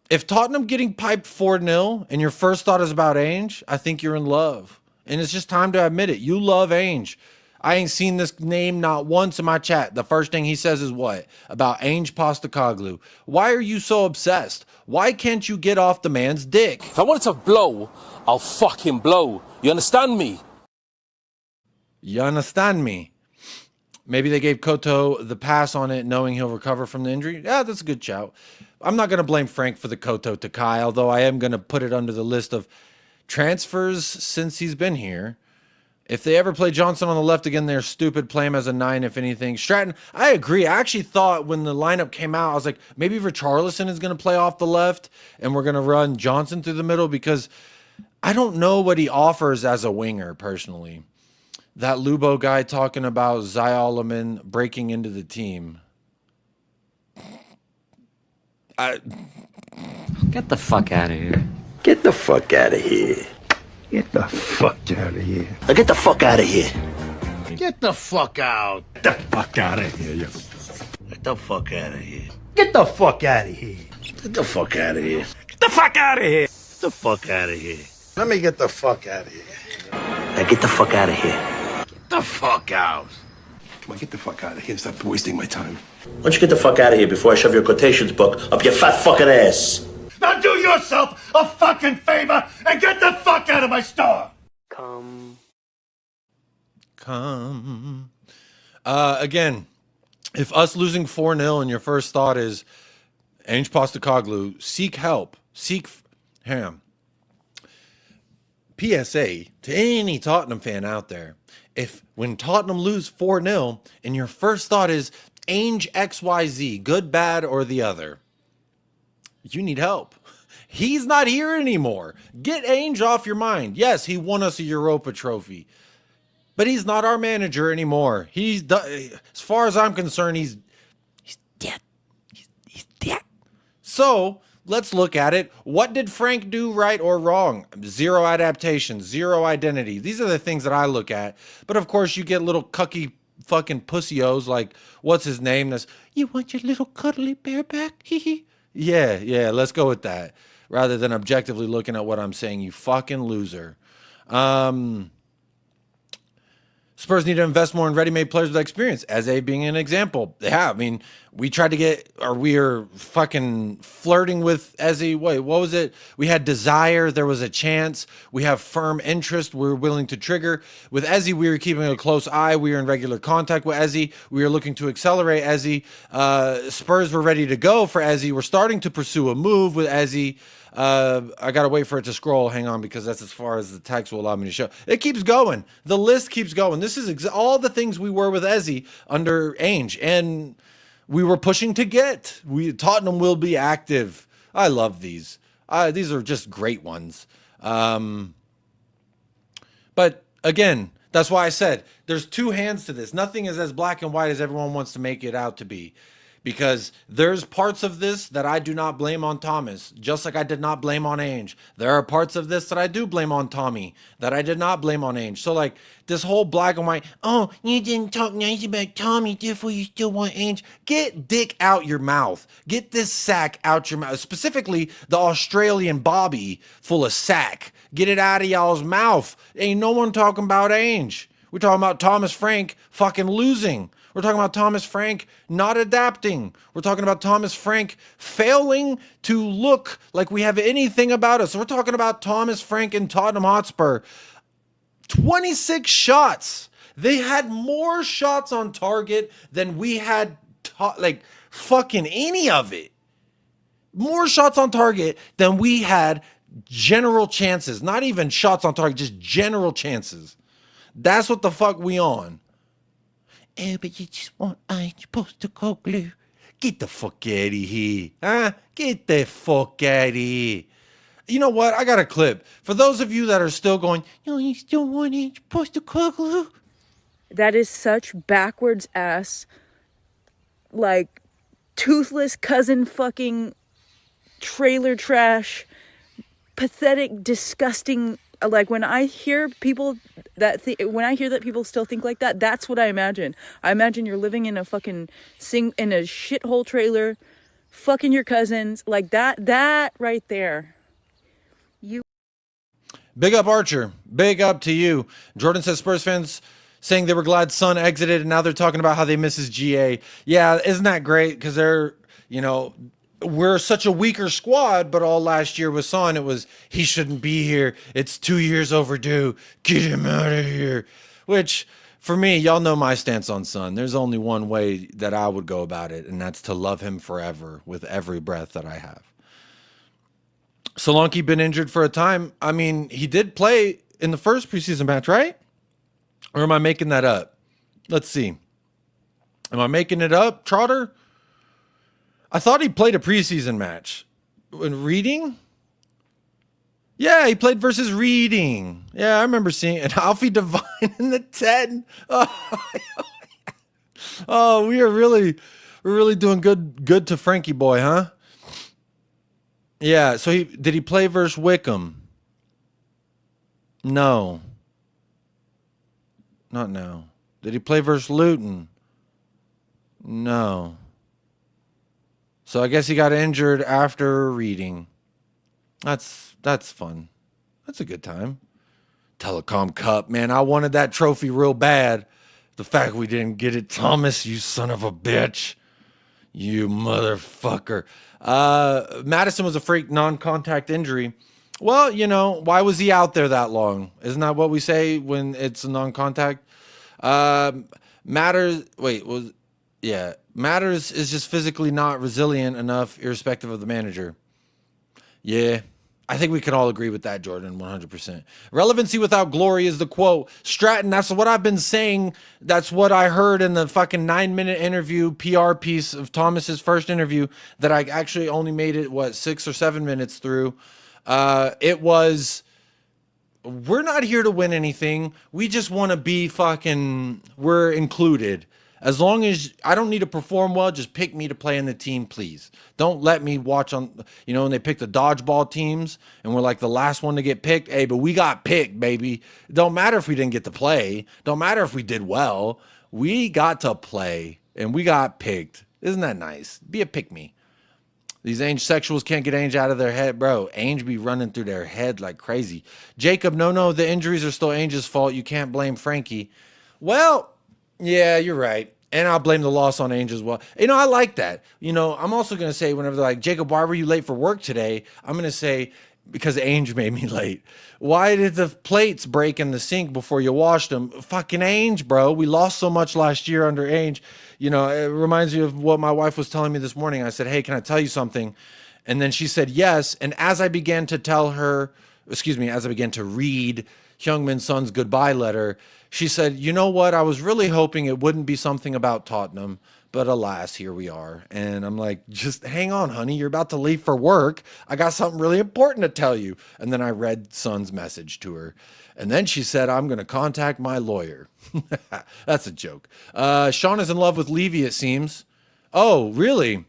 If Tottenham getting piped 4-0 and your first thought is about Ainge, I think you're in love. And it's just time to admit it. You love Ainge. I ain't seen this name not once in my chat. The first thing he says is what? About Ainge Postecoglou. Why are you so obsessed? Why can't you get off the man's dick? If I wanted to blow, I'll fucking blow. You understand me? You understand me? Maybe they gave Koto the pass on it knowing he'll recover from the injury. Yeah, that's a good shout. I'm not going to blame Frank for the Koto Takai, although I am going to put it under the list of transfers since he's been here. If they ever play Johnson on the left again, they're stupid. Play him as a 9, if anything. Stratton, I agree. I actually thought when the lineup came out, I was like, maybe Richarlison is going to play off the left and we're going to run Johnson through the middle because I don't know what he offers as a winger, personally. That Lubo guy talking about Zyolaman breaking into the team. Get the fuck out of here. Get the fuck out of here. Get the fuck out of here. Now get the fuck out of here. Get the fuck out. Get the fuck out of here, you. Get the fuck out of here. Get the fuck out of here. Get the fuck out of here. Get the fuck out of here. Get the fuck out of here. Let me get the fuck out of here. Now get the fuck out of here. Get the fuck out. Come on, get the fuck out of here. Stop wasting my time. Why don't you get the fuck out of here before I shove your quotations book up your fat fucking ass? Now do yourself a fucking favor and get the fuck out of my store. Come. Again, if us losing 4-0 and your first thought is Ainge Postecoglou, seek help. Seek him. PSA to any Tottenham fan out there. If when Tottenham lose 4-0 and your first thought is Ainge XYZ, good, bad, or the other, you need help. He's not here anymore. Get Ainge off your mind. Yes, he won us a Europa trophy, but he's not our manager anymore. He's done, as far as I'm concerned, he's dead. He's dead. So let's look at it. What did Frank do right or wrong? Zero adaptation, zero identity. These are the things that I look at. But of course, you get little cucky fucking pussios like, what's his name? That's, you want your little cuddly bear back? Yeah, let's go with that. Rather than objectively looking at what I'm saying, you fucking loser. Spurs need to invest more in ready-made players with experience, Eze being an example. Yeah, I mean, we tried to get, or we are fucking flirting with Eze. Wait, what was it? We had desire. There was a chance. We have firm interest. We're willing to trigger. With Eze, we were keeping a close eye. We were in regular contact with Eze. We were looking to accelerate Eze. Spurs were ready to go for Eze. We're starting to pursue a move with Eze. I gotta wait for it to scroll. Hang on, because that's as far as the text will allow me to show. It keeps going. The list keeps going. This is all the things we were with Eze under Ainge, and we were pushing to get. Tottenham will be active. I love these. These are just great ones. But again, that's why I said there's two hands to this. Nothing is as black and white as everyone wants to make it out to be. because there's parts of this that I do not blame on Thomas, just like I did not blame on Ainge. There are parts of this that I do blame on Tommy, that I did not blame on Ainge. So like this whole black and white, oh, you didn't talk nice about Tommy, therefore you still want Ainge. Get dick out your mouth. Get this sack out your mouth. Specifically, the Australian Bobby full of sack. Get it out of y'all's mouth. Ain't no one talking about Ainge. We're talking about Thomas Frank fucking losing. We're talking about Thomas Frank not adapting. We're talking about Thomas Frank failing to look like we have anything about us. We're talking about Thomas Frank and Tottenham Hotspur. 26 shots. They had more shots on target than we had, like, fucking any of it. More shots on target than we had general chances. Not even shots on target, just general chances. That's what the fuck we on. But you just want Ainge Postecoglou. Get the fuck out of here. Huh? Get the fuck out of here. You know what? I got a clip. For those of you that are still going, you still want Ainge Postecoglou? That is such backwards ass, like, toothless cousin fucking trailer trash, pathetic, disgusting. Like, when I hear people when I hear that people still think like that, that's what I imagine. I imagine you're living in a fucking in a shithole trailer, fucking your cousins, like that right there. Big up Archer. Big up to you. Jordan says Spurs fans saying they were glad Son exited, and now they're talking about how they miss his GA. Yeah, isn't that great? Because they're, we're such a weaker squad, but all last year with Son, it was, he shouldn't be here. It's 2 years overdue. Get him out of here. Which, for me, y'all know my stance on Son. There's only one way that I would go about it, and that's to love him forever with every breath that I have. Solanke been injured for a time. I mean, he did play in the first preseason match, right? Or am I making that up? Let's see. Am I making it up, Trotter? I thought he played a preseason match. In Reading? Yeah, he played versus Reading. Yeah, I remember seeing it. Alfie Devine in the 10. Oh, we're really doing good to Frankie boy, huh? Yeah, so did he play versus Wickham? No. Not now. Did he play versus Luton? No. So I guess he got injured after Reading. That's fun. That's a good time. Telecom Cup, man. I wanted that trophy real bad. The fact we didn't get it, Thomas, you son of a bitch. You motherfucker. Madison was a freak non-contact injury. Well, why was he out there that long? Isn't that what we say when it's a non-contact? Matters is just physically not resilient enough, irrespective of the manager. Yeah, I think we can all agree with that, Jordan, 100%. Relevancy without glory is the quote. Stratton, that's what I've been saying. That's what I heard in the fucking 9-minute interview, PR piece of Thomas's first interview that I actually only made it, 6 or 7 minutes through. It was, we're not here to win anything. We just want to be we're included. As long as I don't need to perform well, just pick me to play in the team, please. Don't let me watch on, when they pick the dodgeball teams and we're like the last one to get picked. Hey, but we got picked, baby. It don't matter if we didn't get to play. Don't matter if we did well. We got to play and we got picked. Isn't that nice? Be a pick me. These Ainge sexuals can't get Ainge out of their head, bro. Ainge be running through their head like crazy. Jacob, no, the injuries are still Ainge's fault. You can't blame Franky. Well, yeah, you're right. And I'll blame the loss on Ainge as well. I like that. I'm also going to say whenever they're like, Jacob, why were you late for work today? I'm going to say, because Ainge made me late. Why did the plates break in the sink before you washed them? Fucking Ainge, bro. We lost so much last year under Ainge. It reminds me of what my wife was telling me this morning. I said, hey, can I tell you something? And then she said, yes. And as I began to read Heung-min Son's goodbye letter, she said, you know what? I was really hoping it wouldn't be something about Tottenham, but alas, here we are. And I'm like, just hang on, honey. You're about to leave for work. I got something really important to tell you. And then I read Son's message to her. And then she said, I'm going to contact my lawyer. That's a joke. Sean is in love with Levy, it seems. Oh, really?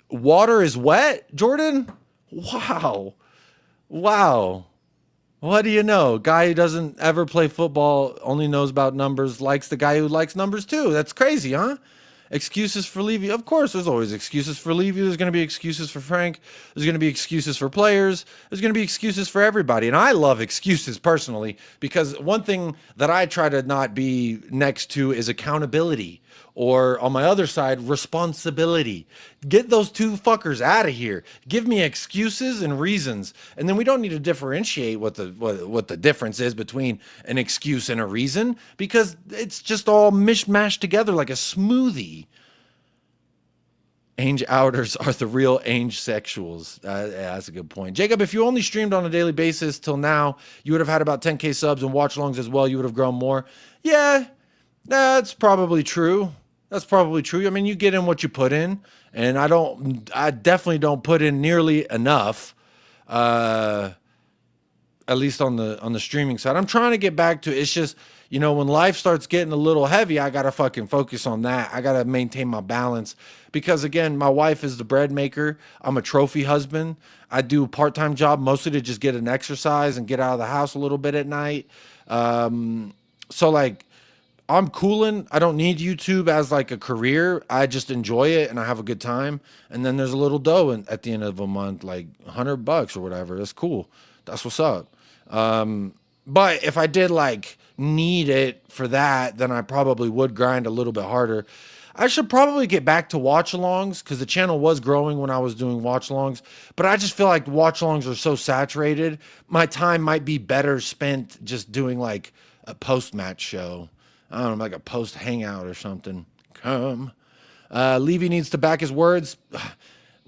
Water is wet, Jordan? Wow. Wow. What do you know? Guy who doesn't ever play football, only knows about numbers, likes the guy who likes numbers too. That's crazy, huh? Excuses for Levy. Of course, there's always excuses for Levy. There's going to be excuses for Frank. There's going to be excuses for players. There's going to be excuses for everybody. And I love excuses personally, because one thing that I try to not be next to is accountability, or on my other side, responsibility. Get those two fuckers out of here. Give me excuses and reasons. And then we don't need to differentiate what the difference is between an excuse and a reason, because it's just all mishmashed together like a smoothie. Ainge outers are the real Ainge sexuals. Yeah, that's a good point. Jacob, if you only streamed on a daily basis till now, you would have had about 10K subs and watch longs as well. You would have grown more. Yeah, that's probably true. That's probably true. I mean, you get in what you put in, and I definitely don't put in nearly enough, at least on the streaming side. I'm trying to get back to, it's just, you know, when life starts getting a little heavy, I got to fucking focus on that. I got to maintain my balance, because again, my wife is the bread maker. I'm a trophy husband. I do a part-time job mostly to just get an exercise and get out of the house a little bit at night. So like, I'm cooling. I don't need YouTube as like a career. I just enjoy it and I have a good time. And then there's a little dough at the end of a month, like $100 or whatever. That's cool. That's what's up. But if I did like need it for that, then I probably would grind a little bit harder. I should probably get back to watch-alongs, because the channel was growing when I was doing watch-alongs. But I just feel like watch-alongs are so saturated. My time might be better spent just doing like a post-match show. I don't know, like a post hangout or something. Come. Levy needs to back his words.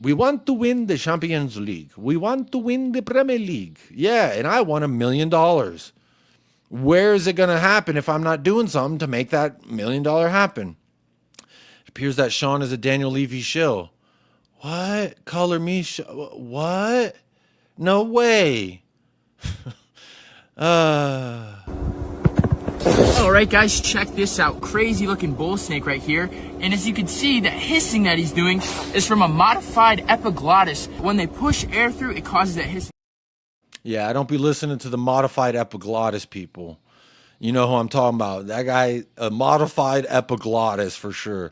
We want to win the Champions League. We want to win the Premier League. Yeah, and I want $1 million. Where is it going to happen if I'm not doing something to make that $1 million happen? It appears that Sean is a Daniel Levy shill. What? Color me? What? No way. Alright guys, check this out. Crazy looking bull snake right here. And as you can see, the hissing that he's doing is from a modified epiglottis. When they push air through, it causes that hissing. Yeah, I don't be listening to the modified epiglottis people. You know who I'm talking about. That guy, a modified epiglottis for sure.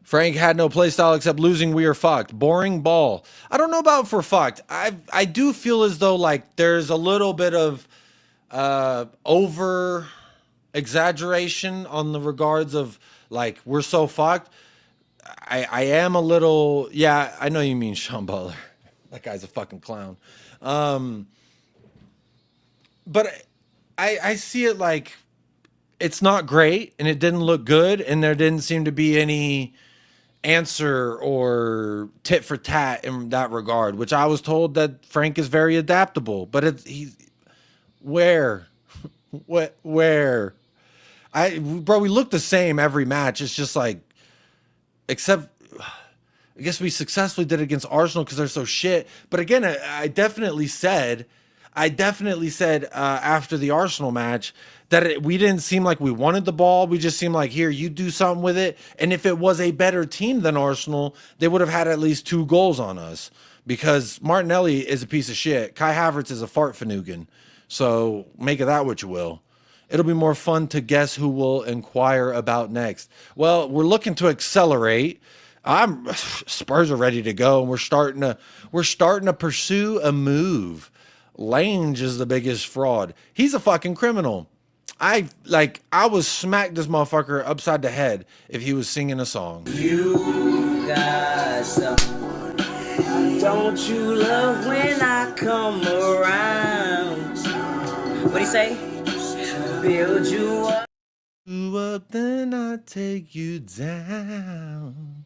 Frank had no play style except losing. We are fucked. Boring ball. I don't know about for fucked. I do feel as though like there's a little bit of over exaggeration on the regards of like we're so fucked. I am a little, yeah, I know you mean Sean Butler. That guy's a fucking clown. But I see it like it's not great and it didn't look good and there didn't seem to be any answer or tit for tat in that regard, which I was told that Frank is very adaptable, but where? Bro, we look the same every match. It's just like, except I guess we successfully did it against Arsenal because they're so shit. But again, I definitely said after the Arsenal match that we didn't seem like we wanted the ball. We just seemed like, here, you do something with it. And if it was a better team than Arsenal, they would have had at least 2 goals on us, because Martinelli is a piece of shit. Kai Havertz is a fart fanugan. So make of that what you will. It'll be more fun to guess who we'll inquire about next. Well, we're looking to accelerate. Spurs are ready to go, and we're starting to pursue a move. Lange is the biggest fraud. He's a fucking criminal. I was smacked this motherfucker upside the head if he was singing a song. You got someone. Don't you love when I come around? What'd he say? Build you up. Then I take you down.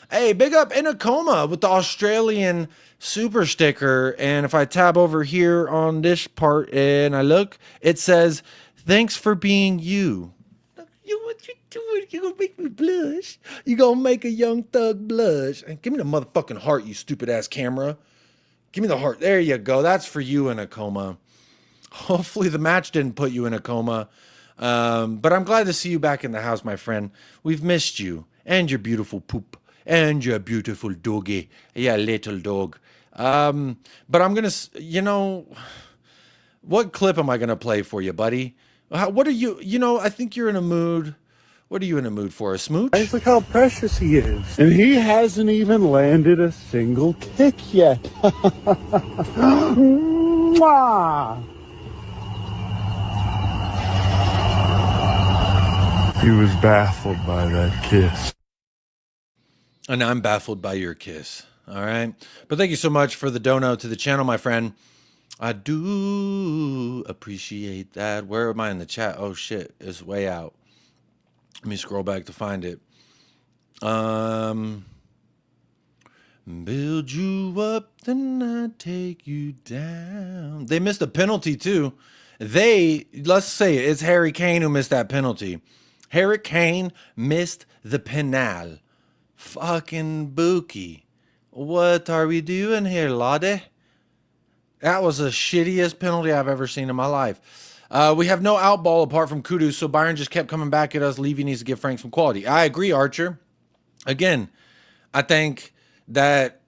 Hey, big up in a coma with the Australian super sticker. And if I tab over here on this part and I look, it says, thanks for being you. What you doing? You gonna make me blush? You gonna make a young thug blush? And give me the motherfucking heart, you stupid ass camera. Give me the heart. There you go. That's for you in a coma. Hopefully the match didn't put you in a coma. But I'm glad to see you back in the house, my friend. We've missed you. and your beautiful poop, and your beautiful doggy, yeah, little dog. But I'm gonna, what clip am I gonna play for you, buddy? What are you? I think you're in a mood. What are you in a mood for? A smooch? Look how precious he is. And he hasn't even landed a single kick yet. Mwah! He was baffled by that kiss. And I'm baffled by your kiss. All right. But thank you so much for the dono to the channel, my friend. I do appreciate that. Where am I in the chat? Oh, shit. It's way out. Let me scroll back to find it. Build you up, then I take you down. They missed a penalty, too. Let's say it's Harry Kane who missed that penalty. Harry Kane missed the penal. Fucking Bookie. What are we doing here, Lade? That was the shittiest penalty I've ever seen in my life. We have no outball apart from Kudus, so Bayern just kept coming back at us. Levy needs to give Frank some quality. I agree, Archer. Again, I think that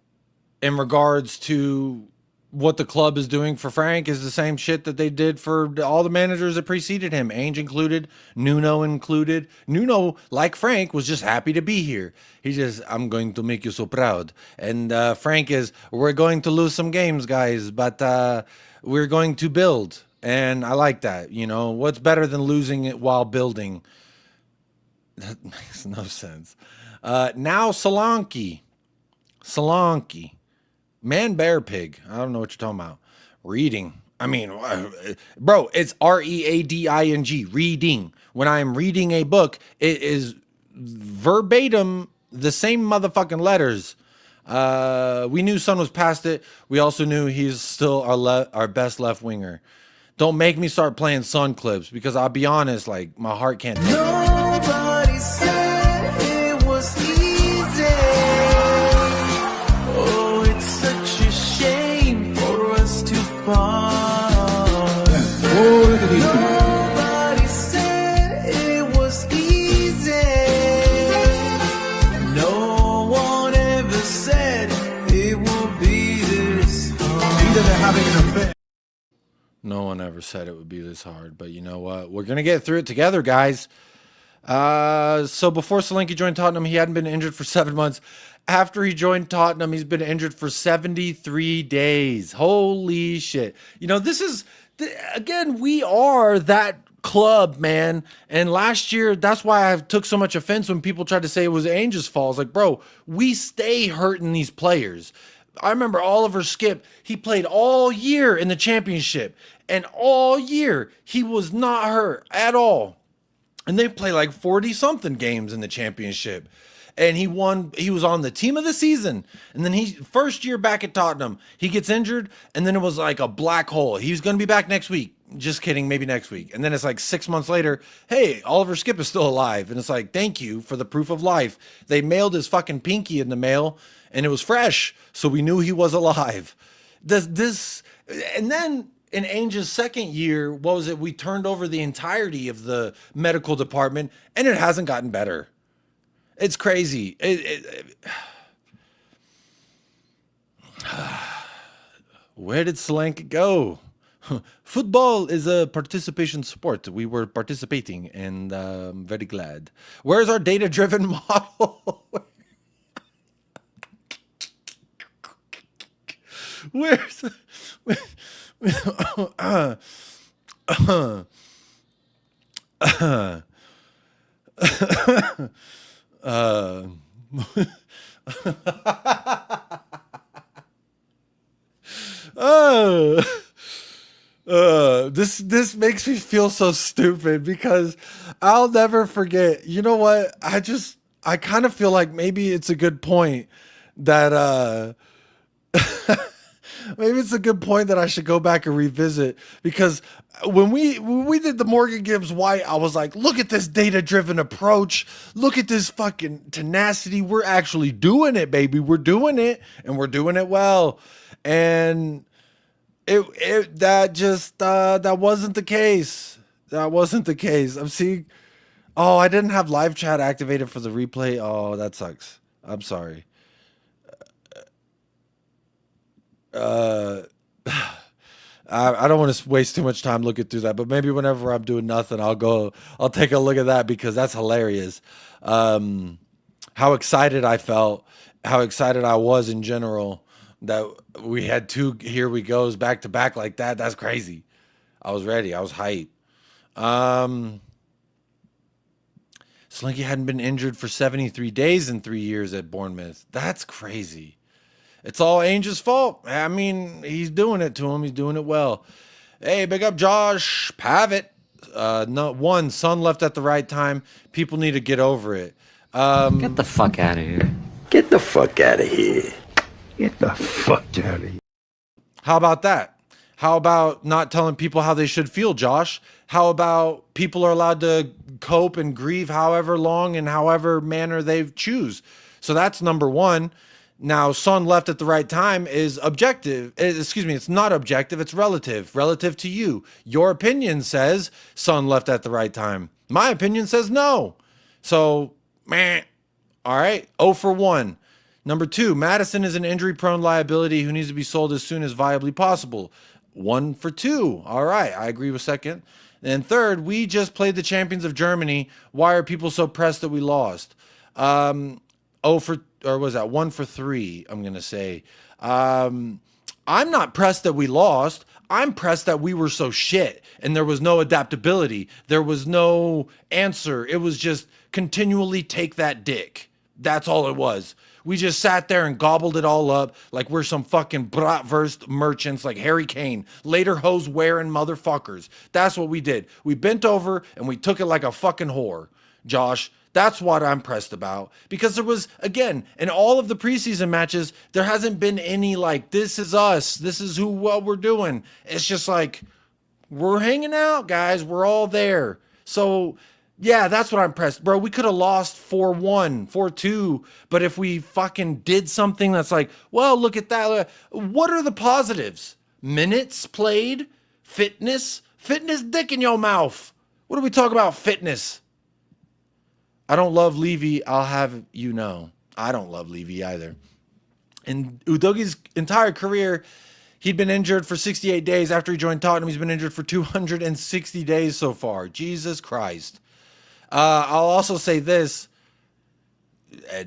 in regards to what the club is doing for Frank is the same shit that they did for all the managers that preceded him, Ainge included, Nuno included. Nuno, like Frank, was just happy to be here. He just, I'm going to make you so proud. And Frank is, we're going to lose some games, guys, but we're going to build. And I like that. What's better than losing it while building? That makes no sense. Now Solanke. Man, bear, pig. I don't know what you're talking about. Reading. I mean, bro, it's R-E-A-D-I-N-G. Reading. When I am reading a book, it is verbatim the same motherfucking letters. We knew Son was past it. We also knew he's still our best left winger. Don't make me start playing Son clips because I'll be honest, like my heart can't take it. Nobody said it was easy. Oh, it's such a shame for us to part. Nobody said it was easy. No one ever said it would be this hard. Either they're having an affair. No one ever said it would be this hard, but you know what? We're going to get through it together, guys. So before Solanke joined Tottenham, he hadn't been injured for 7 months. After he joined Tottenham, he's been injured for 73 days. Holy shit. This is, again, we are that club, man. And last year, that's why I took so much offense when people tried to say it was Ainge's fault. It's like, bro, we stay hurting these players. I remember Oliver Skip, he played all year in the championship, and all year he was not hurt at all. And they play like 40-something games in the championship. And he won, he was on the team of the season. And then first year back at Tottenham, he gets injured, and then it was like a black hole. He's going to be back next week. Just kidding, maybe next week. And then it's like 6 months later, hey, Oliver Skip is still alive. And it's like, thank you for the proof of life. They mailed his fucking pinky in the mail, and it was fresh, so we knew he was alive. And then in Ainge's second year, what was it? We turned over the entirety of the medical department, and it hasn't gotten better. It's crazy. Where did Solanke go? Football is a participation sport. We were participating, and I'm very glad. Where's our data-driven model? Where's this makes me feel so stupid because I'll never forget. You know what? I kind of feel like maybe it's a good point that maybe it's a good point that I should go back and revisit, because when we did the Morgan Gibbs White, I was like, look at this data-driven approach. Look at this fucking tenacity. We're actually doing it, baby. We're doing it, and we're doing it well. And that wasn't the case. That wasn't the case. Oh, I didn't have live chat activated for the replay. Oh, that sucks. I'm sorry. I don't want to waste too much time looking through that, but maybe whenever I'm doing nothing, I'll take a look at that because that's hilarious. How excited I felt, how excited I was in general that we had 2 here we goes back to back like that. That's crazy. I was ready. I was hyped. Slinky hadn't been injured for 73 days in 3 years at Bournemouth. That's crazy. It's all Ainge's fault. I mean, he's doing it to him. He's doing it well. Hey, big up Josh Pavitt. Son left at the right time. People need to get over it. Get the fuck out of here. Get the fuck out of here. Get the fuck out of here. How about that? How about not telling people how they should feel, Josh? How about people are allowed to cope and grieve however long and however manner they choose? So that's number one. Now, Son left at the right time is objective. Excuse me, it's not objective. It's relative. Relative to you. Your opinion says Son left at the right time. My opinion says no. So, meh. All right. 0 for 1. Number 2, Maddison is an injury-prone liability who needs to be sold as soon as viably possible. 1 for 2. All right. I agree with second. And third, we just played the champions of Germany. Why are people so pressed that we lost? 1 for 3, I'm going to say. I'm not pressed that we lost. I'm pressed that we were so shit and there was no adaptability. There was no answer. It was just continually take that dick. That's all it was. We just sat there and gobbled it all up like we're some fucking bratwurst merchants like Harry Kane, later hose wearing motherfuckers. That's what we did. We bent over and we took it like a fucking whore, Josh. That's what I'm pressed about. Because there was, again, in all of the preseason matches, there hasn't been any like, this is us. This is what we're doing. It's just like, we're hanging out, guys. We're all there. So, yeah, that's what I'm pressed. Bro, we could have lost 4-1, 4-2. But if we fucking did something that's like, well, look at that. What are the positives? Minutes played? Fitness? Fitness dick in your mouth. What do we talk about fitness? I don't love Levy, I'll have you know. I don't love Levy either. In Udogie's entire career, he'd been injured for 68 days. After he joined Tottenham, he's been injured for 260 days so far. Jesus Christ. I'll also say this.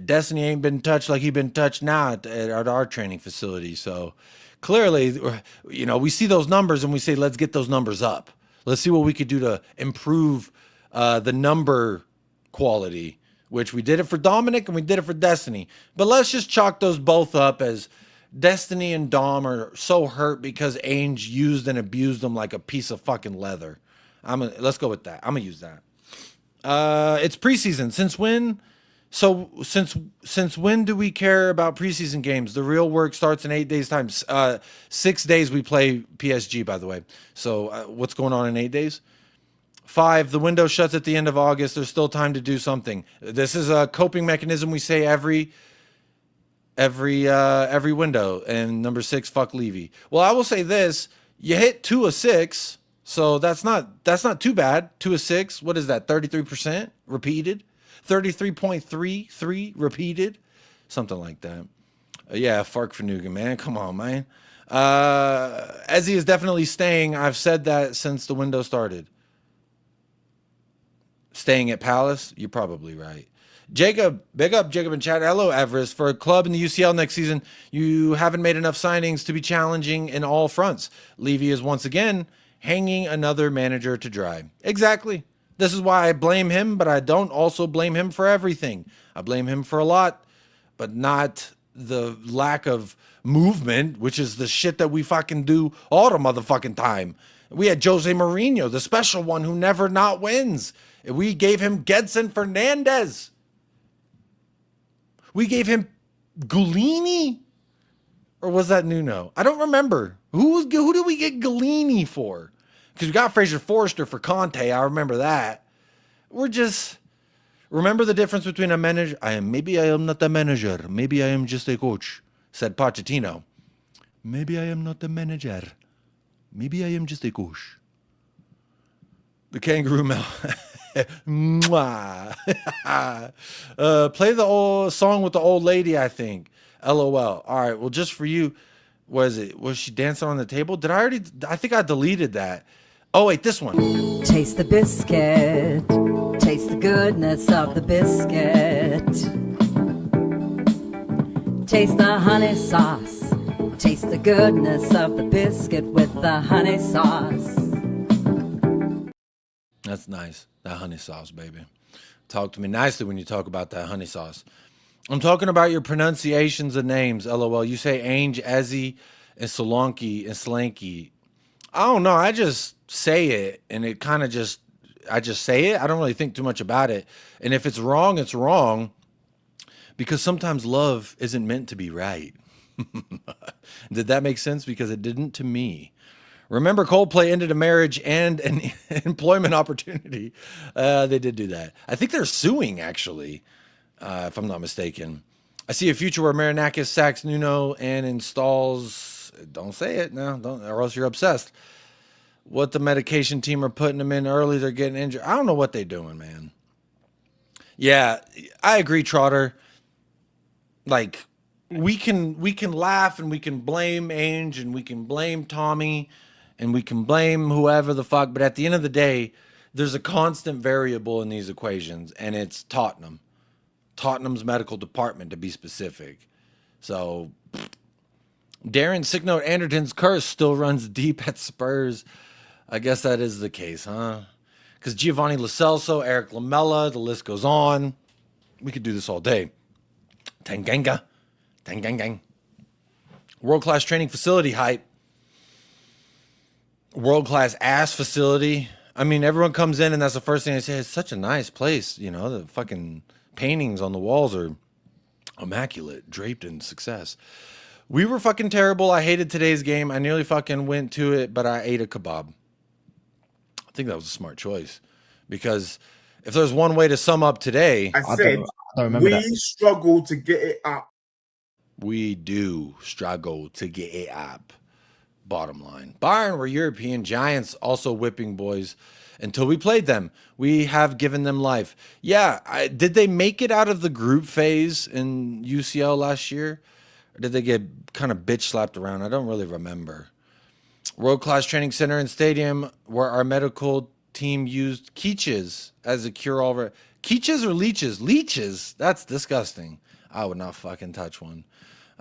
Destiny ain't been touched like he been touched now at our training facility. So clearly, you know, we see those numbers and we say, let's get those numbers up. Let's see what we could do to improve the number quality, which we did it for Dominic and we did it for Destiny. But let's just chalk those both up as Destiny and Dom are so hurt because Ainge used and abused them like a piece of fucking leather. Let's go with that. I'm gonna use that. It's preseason. Since when? So since when do we care about preseason games? The real work starts in 8 days time. 6 days we play PSG, by the way. So what's going on in 8 days? 5, the window shuts at the end of August. There's still time to do something. This is a coping mechanism we say every window. And number 6, fuck Levy. Well, I will say this: you hit 2 of 6, so that's not too bad. 2 of 6. What is that? 33% repeated. 33.33 repeated. Something like that. Yeah, Fark Fanugan, man. Come on, man. Ezzy is definitely staying. I've said that since the window started. Staying at Palace? You're probably right. Jacob, big up Jacob in chat. Hello, Everest. For a club in the UCL next season, you haven't made enough signings to be challenging in all fronts. Levy is once again hanging another manager to dry. Exactly. This is why I blame him, but I don't also blame him for everything. I blame him for a lot, but not the lack of movement, which is the shit that we fucking do all the motherfucking time. We had Jose Mourinho, the special one who never not wins. We gave him Gedson Fernandez. We gave him Gulini? Or was that Nuno? I don't remember. Who did we get Gulini for? Because we got Fraser Forster for Conte. I remember that. We're just... Remember the difference between a manager... Maybe I am not a manager. Maybe I am just a coach, said Pochettino. Maybe I am not a manager. Maybe I am just a coach. The kangaroo mouth. Mwah. Play the old song with the old lady, I think. LOL. All right, well, just for you, was she dancing on the table? I think I deleted that. Oh, wait, this one. Taste the biscuit. Taste the goodness of the biscuit. Taste the honey sauce. Taste the goodness of the biscuit with the honey sauce. That's nice. That honey sauce, baby. Talk to me nicely when you talk about that honey sauce. I'm talking about your pronunciations of names, LOL. You say Ainge, Ezzy, and Solanke, and Slanky. I don't know. I just say it, and it kind of just, I just say it. I don't really think too much about it. And if it's wrong, it's wrong. Because sometimes love isn't meant to be right. Did that make sense? Because it didn't to me. Remember, Coldplay ended a marriage and an employment opportunity. They did do that. I think they're suing, actually, if I'm not mistaken. I see a future where Marinakis sacks Nuno and installs... Don't say it now, or else you're obsessed. What the medication team are putting them in early, they're getting injured. I don't know what they're doing, man. Yeah, I agree, Trotter. Like, we can laugh and we can blame Ainge and we can blame Tommy and we can blame whoever the fuck, but at the end of the day, there's a constant variable in these equations, and it's Tottenham. Tottenham's medical department, to be specific. So, Darren Sicknote Anderton's curse still runs deep at Spurs. I guess that is the case, huh? Because Giovanni Lo Celso, Eric Lamela, the list goes on. We could do this all day. Tanganga. World-class training facility hype. World-class ass facility. I mean, everyone comes in and that's the first thing they say. It's such a nice place. You know, the fucking paintings on the walls are immaculate, draped in success. We were fucking terrible. I hated today's game. I nearly fucking went to it, but I ate a kebab. I think that was a smart choice. Because if there's one way to sum up today... I said, we struggle to get it up. We do struggle to get it up. Bottom line. Bayern were European giants, also whipping boys. Until we played them, we have given them life. Yeah, did they make it out of the group phase in UCL last year? Or did they get kind of bitch slapped around? I don't really remember. World-class training center and stadium where our medical team used quiches as a cure-all. Quiches or leeches? Leeches? That's disgusting. I would not fucking touch one.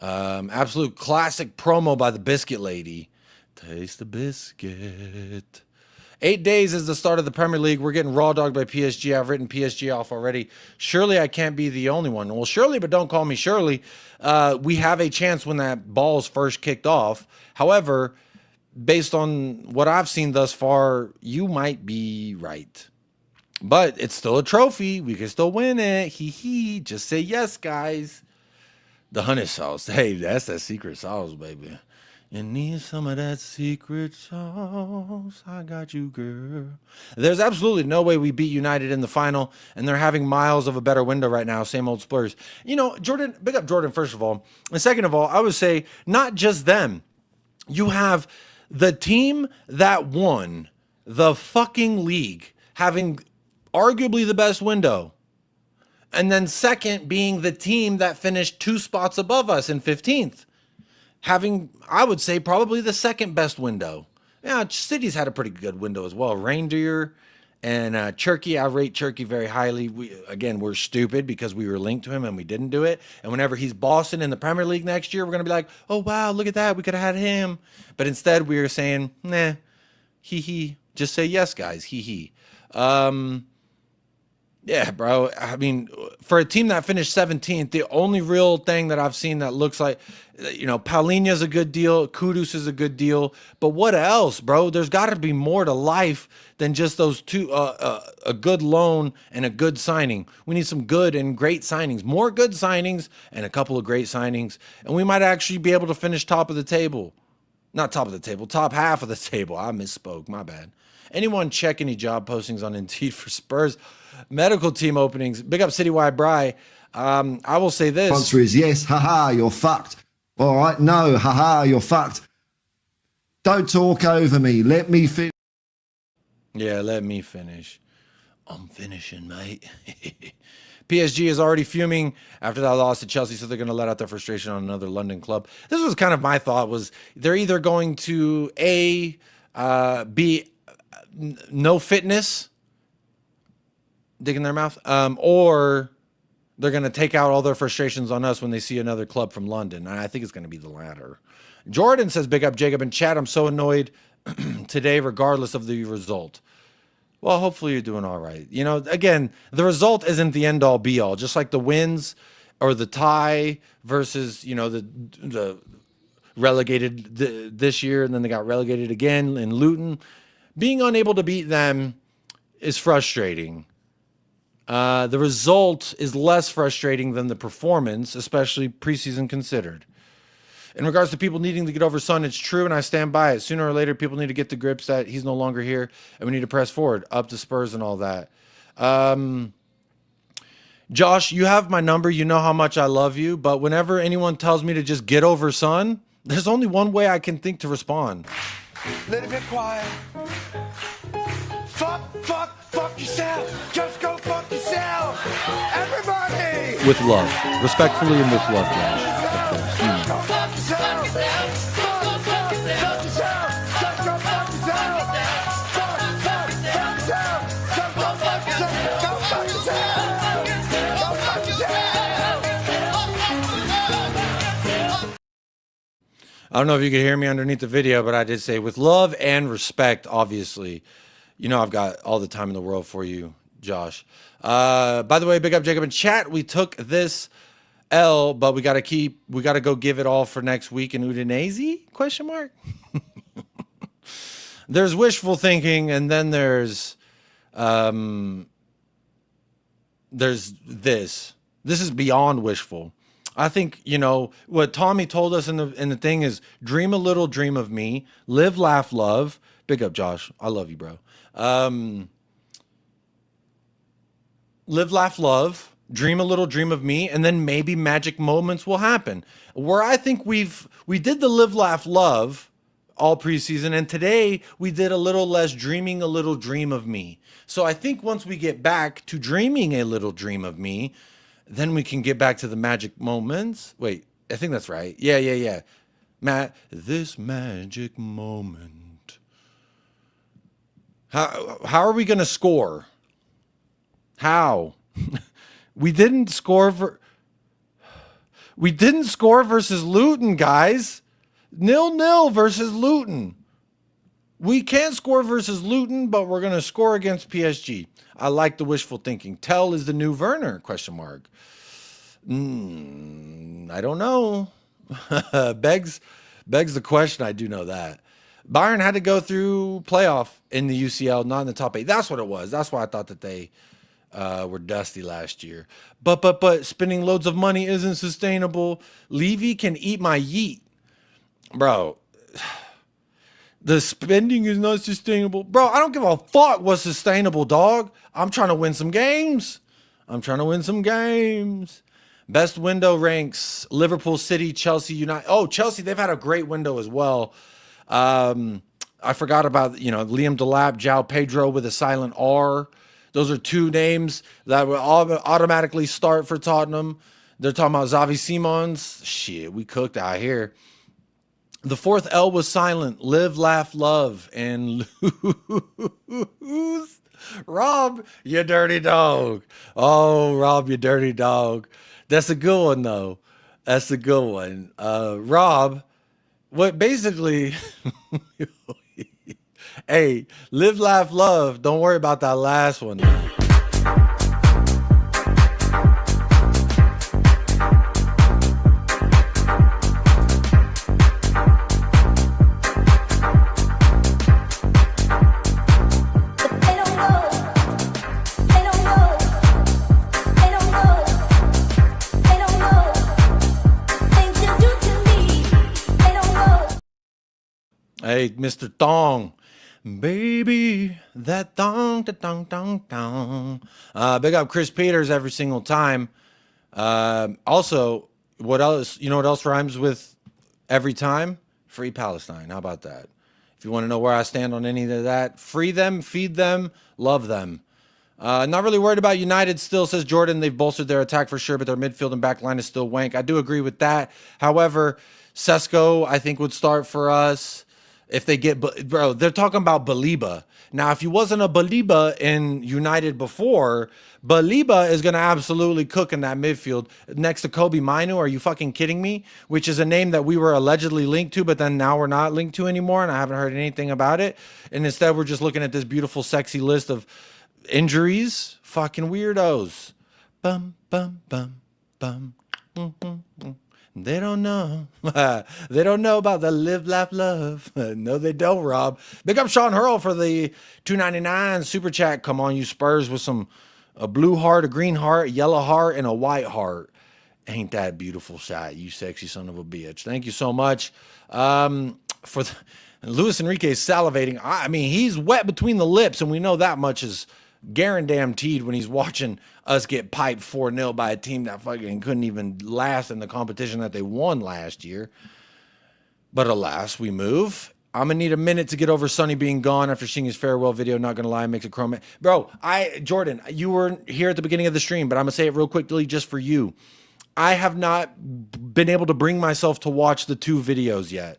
Absolute classic promo by the Biscuit Lady. Taste the biscuit. 8 days is the start of the Premier League. We're getting raw dogged by PSG. I've written PSG off already. Surely I can't be the only one. Well, surely, but don't call me Shirley. We have a chance when that ball's first kicked off. However, based on what I've seen thus far, you might be right. But it's still a trophy. We can still win it. Hee. Just say yes, guys. The honey sauce. Hey, that's that secret sauce, baby. You need some of that secret sauce. I got you, girl. There's absolutely no way we beat United in the final, and they're having miles of a better window right now. Same old Spurs. You know, Jordan, big up Jordan, first of all. And second of all, I would say not just them. You have the team that won the fucking league having arguably the best window. And then second being the team that finished 2 spots above us in 15th. Having, I would say, probably the second best window. Yeah, City's had a pretty good window as well. Reindeer and Cherky, I rate Cherky very highly. We're stupid because we were linked to him and we didn't do it. And whenever he's bossing in the Premier League next year, we're going to be like, oh, wow, look at that. We could have had him. But instead, we were saying, nah, hee. Just say yes, guys, hee. Yeah, bro. I mean, for a team that finished 17th, the only real thing that I've seen that looks like, you know, Paulinho's a good deal, Kudus is a good deal, but what else, bro? There's got to be more to life than just those two, a good loan and a good signing. We need some good and great signings, more good signings and a couple of great signings, and we might actually be able to finish top of the table. Not top of the table, top half of the table. I misspoke, my bad. Anyone check any job postings on Indeed for Spurs medical team openings? Big up Citywide Bry. I will say this. The answer is yes. Haha, you're fucked. All right. No. Haha, you're fucked. Don't talk over me. Let me finish. Yeah, let me finish. I'm finishing, mate. PSG is already fuming after that loss to Chelsea, so they're going to let out their frustration on another London club. This was kind of my thought, was they're either going to, be no fitness, dig in their mouth, or they're going to take out all their frustrations on us when they see another club from London. And I think it's going to be the latter. Jordan says, big up Jacob and chat. I'm so annoyed today, regardless of the result. Well, hopefully you're doing all right. You know, again, the result isn't the end all be all. Just like the wins or the tie versus, you know, the relegated this year, and then they got relegated again in Luton. Being unable to beat them is frustrating. The result is less frustrating than the performance, especially preseason considered. In regards to people needing to get over Son, it's true, and I stand by it. Sooner or later, people need to get the grips that he's no longer here, and we need to press forward, up to Spurs and all that. Josh, you have my number. You know how much I love you, but whenever anyone tells me to just get over Son, there's only one way I can think to respond. Little bit quiet. Fuck yourself. Just go fuck yourself. Everybody. With love. Respectfully and with love, Josh. Of course. You know. I don't know if you could hear me underneath the video, but I did say with love and respect, obviously. You know I've got all the time in the world for you, Josh. By the way, big up Jacob in chat. We took this L, but we got to go give it all for next week in Udinese? Question mark. There's wishful thinking, and then there's this. This is beyond wishful. I think, you know, what Tommy told us in the thing is dream a little, dream of me, live, laugh, love. Big up, Josh. I love you, bro. Live, laugh, love, dream a little, dream of me, and then maybe magic moments will happen. Where I think we did the live, laugh, love all preseason, and today we did a little less dreaming a little dream of me. So I think once we get back to dreaming a little dream of me, then we can get back to the magic moments. Wait, I think that's right. Yeah. This magic moment. How are we going to score? How? We didn't score versus Luton, guys. 0-0 versus Luton. We can't score versus Luton, but we're going to score against PSG. I like the wishful thinking. Tell is the new Werner? Question mark. I don't know. begs the question. I do know that. Bayern had to go through playoff in the UCL, not in the top 8. That's what it was. That's why I thought that they were dusty last year. But spending loads of money isn't sustainable. Levy can eat my yeet. Bro, the spending is not sustainable. Bro, I don't give a fuck what's sustainable, dog. I'm trying to win some games. Best window ranks, Liverpool, City, Chelsea, United. Oh, Chelsea, they've had a great window as well. I forgot about, Liam Delap, João Pedro with a silent R. Those are two names that will automatically start for Tottenham. They're talking about Xavi Simons. Shit, we cooked out here. The fourth L was silent. Live, laugh, love, and lose. Rob, you dirty dog. Oh, Rob, you dirty dog. That's a good one, though. That's a good one. Rob, what basically... Hey, live, laugh, love. Don't worry about that last one. Hey, Mr. Thong. Baby, that thong, da thong, thong, thong. Big up Chris Peters every single time. Also, what else? You know what else rhymes with every time? Free Palestine. How about that? If you want to know where I stand on any of that, free them, feed them, love them. Not really worried about United still, says Jordan. They've bolstered their attack for sure, but their midfield and back line is still wank. I do agree with that. However, Sesko, I think, would start for us if they get... Bro, they're talking about Baliba. Now, if he wasn't a Baliba in United before, Baliba is going to absolutely cook in that midfield next to Kobe Mainu. Are you fucking kidding me? Which is a name that we were allegedly linked to, but then now we're not linked to anymore, and I haven't heard anything about it. And instead, we're just looking at this beautiful, sexy list of injuries. Fucking weirdos. Bum, bum, bum, bum. They don't know. They don't know about the live, laugh, love. No, they don't, Rob. Big up Sean Hurl for the $2.99 super chat. Come on, you Spurs, with a blue heart, a green heart, a yellow heart, and a white heart. Ain't that beautiful shot, you sexy son of a bitch. Thank you so much. For Luis Enrique is salivating. I mean, he's wet between the lips, and we know that much is guaranteed when he's watching us get piped 4-0 by a team that fucking couldn't even last in the competition that they won last year. But alas, we move. I'm going to need a minute to get over Sonny being gone after seeing his farewell video. Not going to lie, makes a chrome. Bro, Jordan, you were here at the beginning of the stream, but I'm going to say it real quickly just for you. I have not been able to bring myself to watch the 2 videos yet.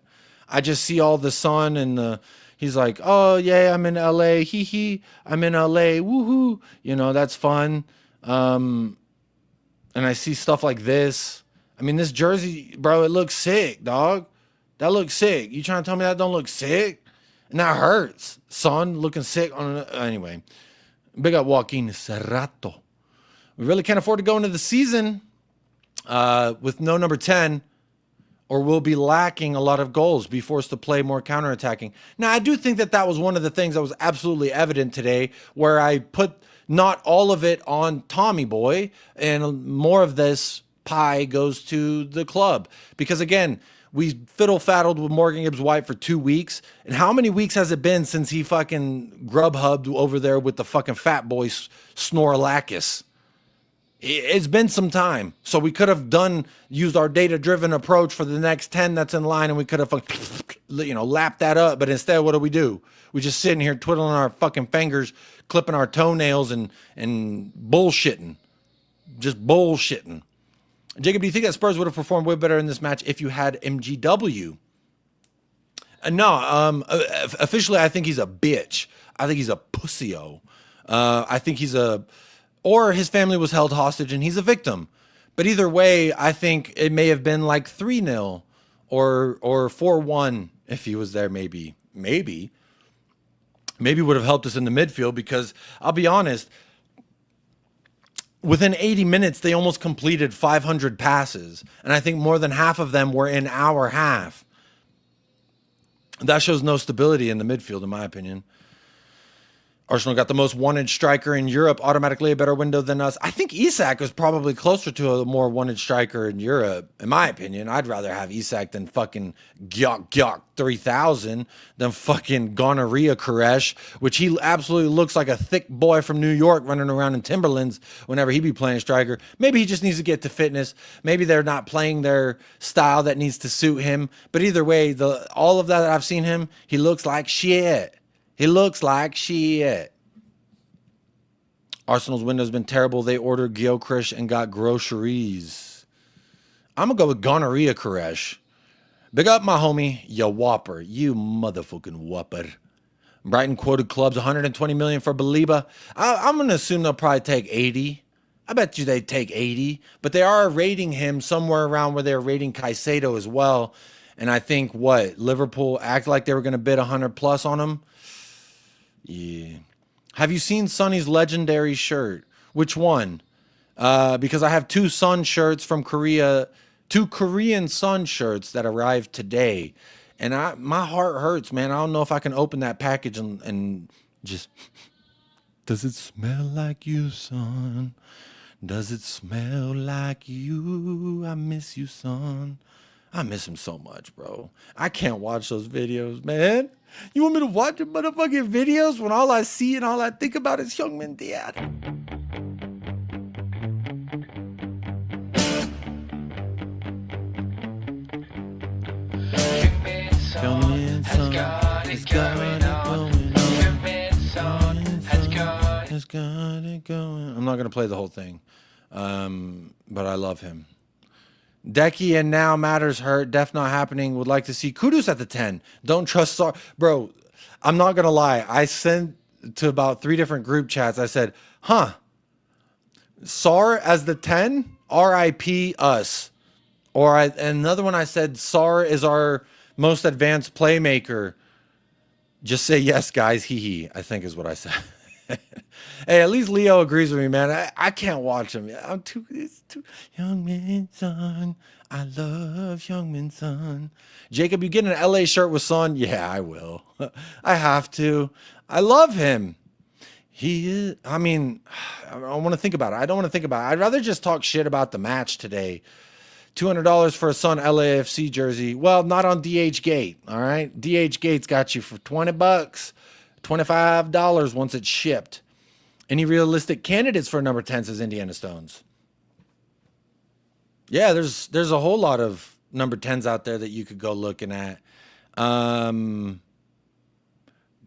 I just see all the sun and he's like, oh, yeah, I'm in LA. Hee hee. I'm in LA. Woohoo. You know, that's fun. And I see stuff like this. I mean, this jersey, bro, it looks sick, dog. That looks sick. You trying to tell me that don't look sick? And that hurts. Son looking sick. Anyway, big up Joaquin Serrato. We really can't afford to go into the season with no number 10. Or will be lacking a lot of goals, be forced to play more counterattacking. Now, I do think that was one of the things that was absolutely evident today, where I put not all of it on Tommy Boy, and more of this pie goes to the club. Because again, we fiddle-faddled with Morgan Gibbs-White for 2 weeks, and how many weeks has it been since he fucking grub-hubbed over there with the fucking fat boy Snorlackis? It's been some time. So we could have used our data-driven approach for the next 10 that's in line, and we could have, lapped that up. But instead, what do? We just sitting here twiddling our fucking fingers, clipping our toenails, and bullshitting. Just bullshitting. Jacob, do you think that Spurs would have performed way better in this match if you had MGW? No. Officially, I think he's a bitch. I think he's a pussy-o. I think he's or his family was held hostage and he's a victim. But either way, I think it may have been like 3-0 or 4-1 if he was there. Maybe would have helped us in the midfield, because I'll be honest, within 80 minutes, they almost completed 500 passes. And I think more than half of them were in our half. That shows no stability in the midfield, in my opinion. Arsenal got the most wanted striker in Europe, automatically a better window than us. I think Isak is probably closer to a more wanted striker in Europe, in my opinion. I'd rather have Isak than fucking Gyok 3000, than fucking Gonorrhea Koresh, which he absolutely looks like a thick boy from New York running around in Timberlands whenever he be playing striker. Maybe he just needs to get to fitness. Maybe they're not playing their style that needs to suit him. But either way, all of that I've seen him, he looks like shit. He looks like shit. Arsenal's window's been terrible. They ordered Gyokrish and got groceries. I'm going to go with Gonorrhea Koresh. Big up, my homie. You whopper. You motherfucking whopper. Brighton quoted clubs 120 million for Baliba. I'm going to assume they'll probably take 80. I bet you they take 80. But they are rating him somewhere around where they're rating Caicedo as well. And I think, Liverpool act like they were going to bid 100 plus on him? Yeah. Have you seen Sonny's legendary shirt? Which one? Because I have 2 Sun shirts from Korea, 2 Korean Sun shirts that arrived today. And my heart hurts, man. I don't know if I can open that package and just... Does it smell like you, son? Does it smell like you? I miss you, son. I miss him so much, bro. I can't watch those videos, man. You want me to watch the motherfucking videos when all I see and all I think about is Youngman Dad? Youngman son has got it going on. Youngman son has got got it going. I'm not going to play the whole thing, but I love him. Decky and now matters hurt. Def not happening. Would like to see Kudus at the 10. Don't trust Sar. Bro, I'm not going to lie. I sent to about 3 different group chats. I said, Sar as the 10? RIP us. Or another one I said, Sar is our most advanced playmaker. Just say yes, guys. Hee hee, I think is what I said. Hey, at least Leo agrees with me, man. I can't watch him. It's too Young Min Son. I love Young Min Son. Jacob, you get an LA shirt with Son? Yeah, I will. I have to. I love him. He is, I mean, I don't want to think about it. I don't want to think about it. I'd rather just talk shit about the match today. $200 for a Sun LAFC jersey. Well, not on DH Gate, all right? DH Gate's got you for $20, $25 once it's shipped. Any realistic candidates for number 10, says Indiana Stones? Yeah, there's a whole lot of number 10s out there that you could go looking at. There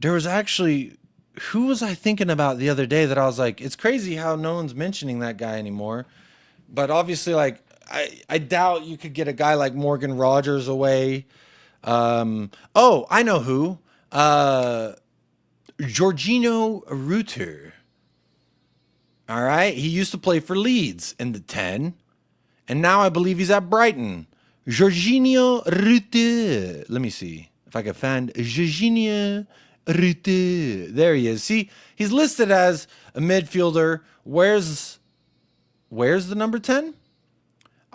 was actually, who was I thinking about the other day that I was like, it's crazy how no one's mentioning that guy anymore. But obviously, like, I doubt you could get a guy like Morgan Rogers away. Oh, I know who. Jorginho Rutter. All right. He used to play for Leeds in the 10. And now I believe he's at Brighton. Jorginho Rutter. Let me see if I can find Jorginho Rutter. There he is. See, he's listed as a midfielder. Where's the number 10?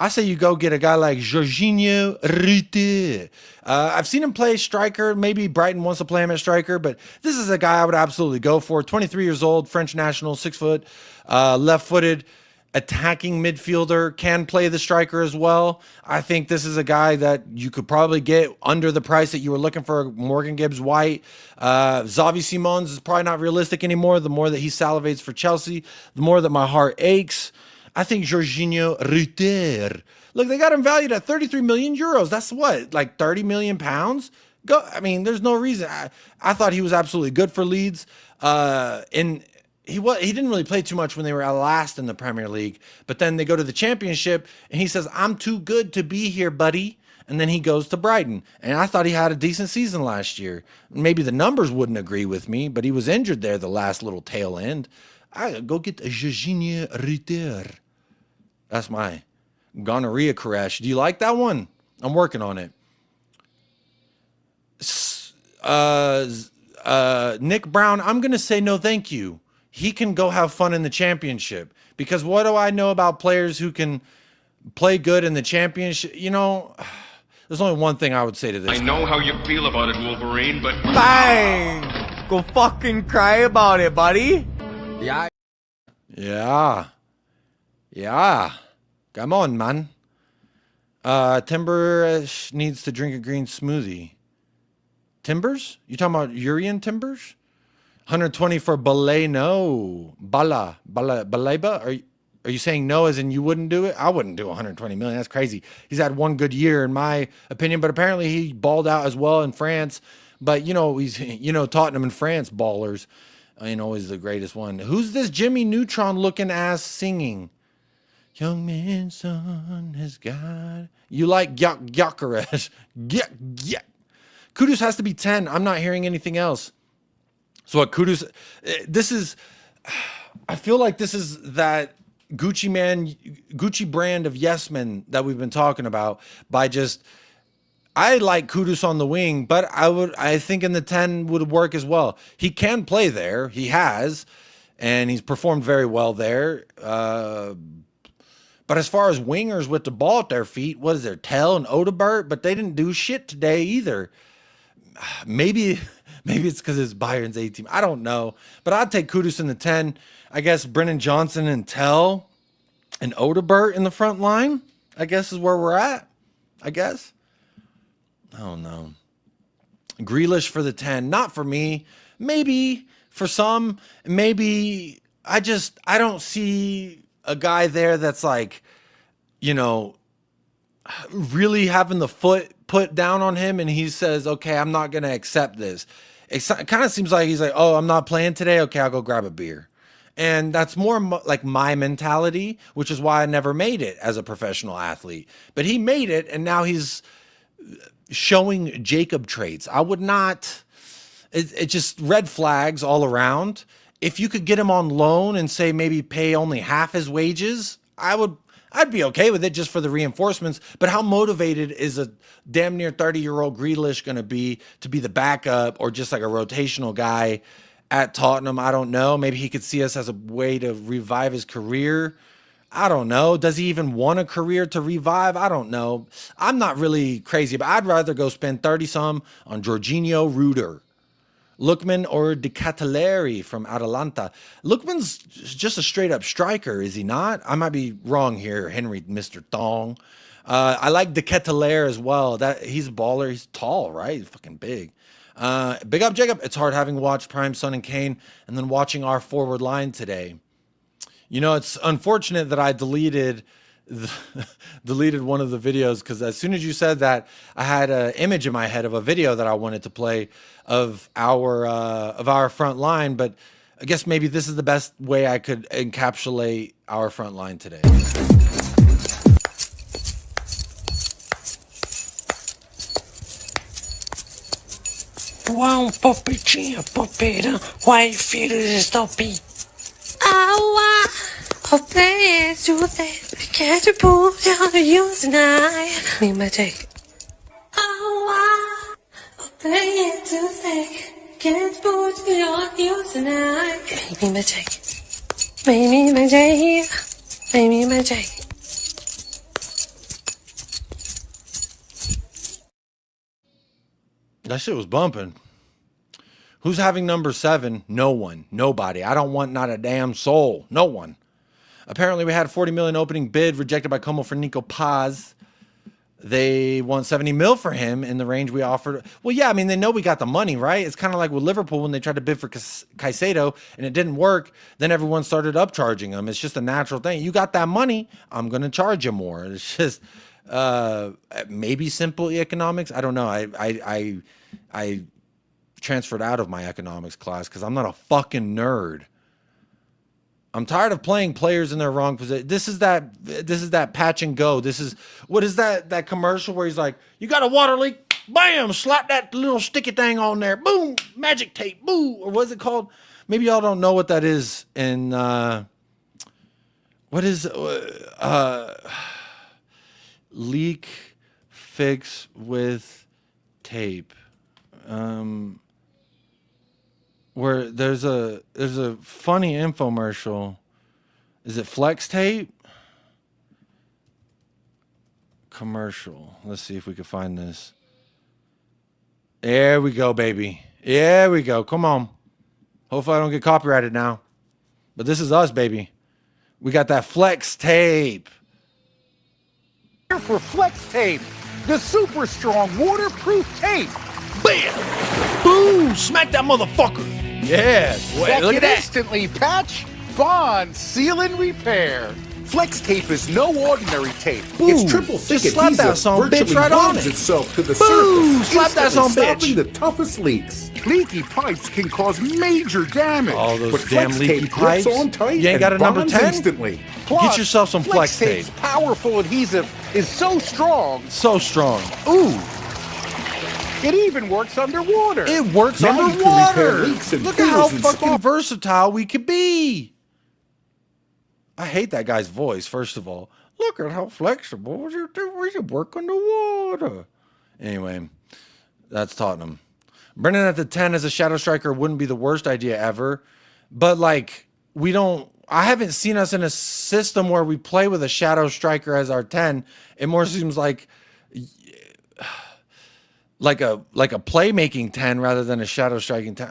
I say you go get a guy like Jorginho Rutter. I've seen him play striker. Maybe Brighton wants to play him at striker, but this is a guy I would absolutely go for. 23 years old, French national, 6 foot, left-footed, attacking midfielder, can play the striker as well. I think this is a guy that you could probably get under the price that you were looking for. Morgan Gibbs White. Xavi Simons is probably not realistic anymore. The more that he salivates for Chelsea, the more that my heart aches. I think Jorginho Rutter. Look, they got him valued at 33 million euros. That's what, like 30 million pounds? Go. I mean, there's no reason. I thought he was absolutely good for Leeds. And he didn't really play too much when they were last in the Premier League. But then they go to the Championship, and he says, "I'm too good to be here, buddy." And then he goes to Brighton. And I thought he had a decent season last year. Maybe the numbers wouldn't agree with me, but he was injured there the last little tail end. I go get a Jorginho Rutter. That's my gonorrhea crash. Do you like that one? I'm working on it. Nick Brown, I'm going to say no thank you. He can go have fun in the Championship. Because what do I know about players who can play good in the Championship? You know, there's only one thing I would say to this. I know how you feel about it, Wolverine, but... Bang! Go fucking cry about it, buddy. Yeah. Yeah. Come on, man. Timber needs to drink a green smoothie. Timbers? You talking about Urian Timbers? 120 for Ballet? No. Baleba? Are you saying no as in you wouldn't do it? I wouldn't do 120 million. That's crazy. He's had one good year in my opinion, but apparently he balled out as well in France. But Tottenham and France ballers. Ain't always the greatest one. Who's this Jimmy Neutron looking ass singing? Young man's son has got... You like Gyökeres. Kudus has to be 10. I'm not hearing anything else. So what Kudus... This is... I feel like this is that Gucci brand of yes men that we've been talking about by just... I like Kudus on the wing, but I think in the 10 would work as well. He can play there. He has, and he's performed very well there. But as far as wingers with the ball at their feet, what is there? Tell and Odebert, but they didn't do shit today either. Maybe it's because it's Bayern's A team. I don't know, but I'd take Kudus in the 10. I guess Brennan Johnson and Tell and Odebert in the front line, I guess is where we're at. I guess. I don't know. Grealish for the 10. Not for me. Maybe for some. Maybe I don't see a guy there that's like, really having the foot put down on him and he says, okay, I'm not going to accept this. It kind of seems like he's like, oh, I'm not playing today. Okay, I'll go grab a beer. And that's more like my mentality, which is why I never made it as a professional athlete. But he made it, and now he's showing Jacob traits. I would not, it just red flags all around. If you could get him on loan and say maybe pay only half his wages, I'd be okay with it just for the reinforcements. But how motivated is a damn near 30-year-old Grealish going to be the backup or just like a rotational guy at Tottenham? I don't know. Maybe he could see us as a way to revive his career. I don't know. Does he even want a career to revive? I don't know. I'm not really crazy, but I'd rather go spend 30-some on Jorginho Ruder, Lookman, or De Ketelaere from Atalanta. Lookman's just a straight-up striker, is he not? I might be wrong here, Henry, Mr. Thong. I like De Ketelaere as well. He's a baller. He's tall, right? He's fucking big. Big up, Jacob. It's hard having watched Prime, Son, and Kane and then watching our forward line today. You know, it's unfortunate that I deleted one of the videos, because as soon as you said that, I had an image in my head of a video that I wanted to play of our front line. But I guess maybe this is the best way I could encapsulate our front line today. One puppy, chia puppy, why you feel this puppy? Oh, play it to the can't you pull down the use tonight? Me my take. Oh, play it to the can't pull down the use tonight. Me my take. Maybe my take. Maybe my take. That shit was bumping. Who's having number 7? No one. Nobody. I don't want not a damn soul. No one. Apparently, we had a 40 million opening bid rejected by Como for Nico Paz. They want 70 mil for him in the range we offered. Well, yeah, I mean, they know we got the money, right? It's kind of like with Liverpool when they tried to bid for Caicedo and it didn't work. Then everyone started upcharging him. It's just a natural thing. You got that money, I'm going to charge you more. It's just maybe simple economics. I don't know. I transferred out of my economics class because I'm not a fucking nerd. I'm tired of playing players in their wrong position. This is that patch and go. What is that commercial where he's like, you got a water leak? Bam, slap that little sticky thing on there. Boom, magic tape. Boo, or what's it called? Maybe y'all don't know what that is. And what is leak fix with tape? Where there's a funny infomercial. Is it Flex Tape? Commercial. Let's see if we can find this. There we go, baby. There we go. Come on. Hopefully I don't get copyrighted now. But this is us, baby. We got that Flex Tape. Here for Flex Tape, the super strong waterproof tape. Bam! Boom! Smack that motherfucker! Yeah! Wait, look at that! Instantly patch, bond, seal, and repair. Flex Tape is no ordinary tape. Boom. It's triple thick Just slap that son bitch right on it. Itself to the Boom. surface, Slap that son stopping bitch. the toughest leaks. Leaky pipes can cause major damage. All those but damn Flex leaky Tape grips pipes. on tight You ain't got a and number bonds 10? instantly. Get yourself some Flex Tape. Tape's powerful adhesive is so strong. So strong. Ooh. It even works underwater. It works Now you can underwater. repair leaks and Look at how pools and fucking spots. versatile we could be. I hate that guy's voice, first of all. Look at how flexible we should work underwater. Anyway, that's Tottenham. Brennan at the 10 as a shadow striker wouldn't be the worst idea ever. But, like, I haven't seen us in a system where we play with a shadow striker as our 10. It more seems like a playmaking 10 rather than a shadow striking 10.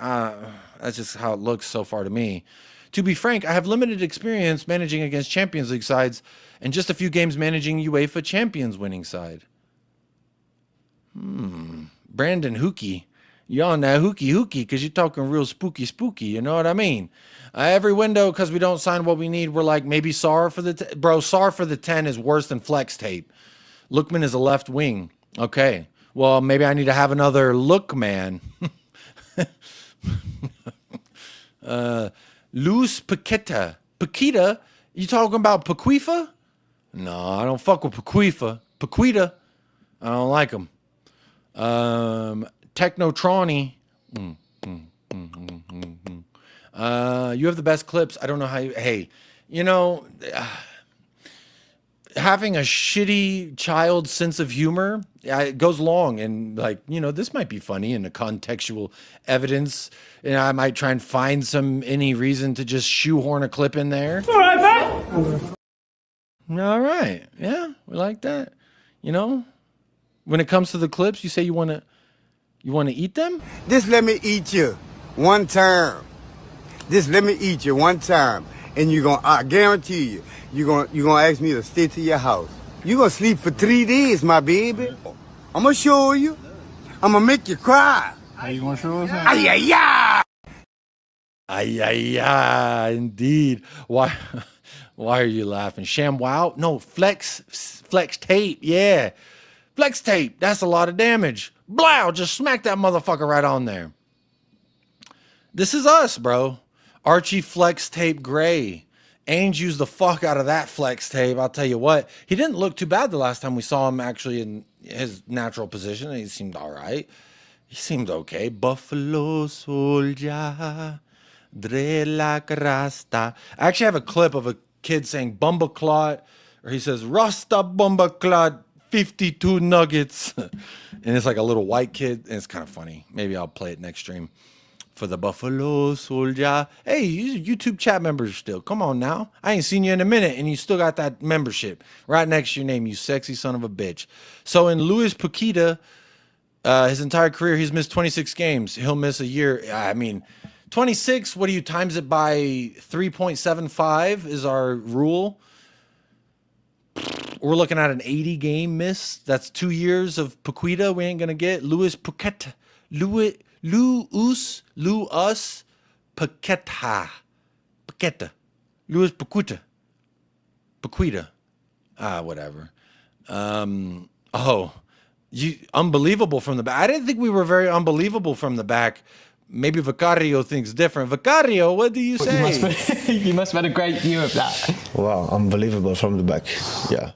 That's just how it looks so far to me. To be frank, I have limited experience managing against Champions League sides and just a few games managing UEFA Champions winning side. Brandon Hookie. You on that hookie, because you're talking real spooky, you know what I mean? Every window, because we don't sign what we need, we're like, maybe Sarr for the... Sarr for the 10 is worse than Flex Tape. Lookman is a left wing. Okay. Well, maybe I need to have another look man. Luis Paqueta. Paqueta? You talking about Paquifa? No, I don't fuck with Paquifa. Paqueta, I don't like him. Technotroni. You have the best clips. I don't know how you... Hey, you know... having a shitty child sense of humor, it goes long, and like, you know, this might be funny in a contextual evidence, and I might try and find any reason to just shoehorn a clip in there. All right, man. All right. Yeah, we like that. You know, when it comes to the clips, you say you want to eat them? Just let me eat you one time. Just let me eat you one time. And I guarantee you're gonna ask me to stay to your house. You're gonna sleep for 3 days, my baby. I'm gonna show you. I'm gonna make you cry. Are you gonna show us? Ay, ay, ay. Ay, ay, ay, indeed. Why are you laughing? ShamWow? No, flex tape. Yeah. Flex tape. That's a lot of damage. Blow, just smack that motherfucker right on there. This is us, bro. Archie Flex Tape Gray. Ainge used the fuck out of that flex tape. I'll tell you what. He didn't look too bad the last time we saw him actually in his natural position. He seemed all right. He seemed okay. Buffalo Soldier. Dre la Rasta. I actually have a clip of a kid saying Bumbaclot, or he says Rasta Bumbaclot 52 nuggets. And it's like a little white kid, and it's kind of funny. Maybe I'll play it next stream. For the Buffalo Soldier. Hey, you YouTube chat members still. Come on now. I ain't seen you in a minute, and you still got that membership right next to your name, you sexy son of a bitch. So in Luis Paqueta, his entire career, he's missed 26 games. He'll miss a year. I mean, 26, what do you times it by 3.75 is our rule. We're looking at an 80 game miss. That's 2 years of Paqueta we ain't going to get. Luis Paqueta. Luis Paqueta. Luis Paqueta. Whatever. Unbelievable from the back. I didn't think we were very unbelievable from the back. Maybe Vicario thinks different. Vicario, what do you say? You must have had a great view of that. Wow, unbelievable from the back. Yeah.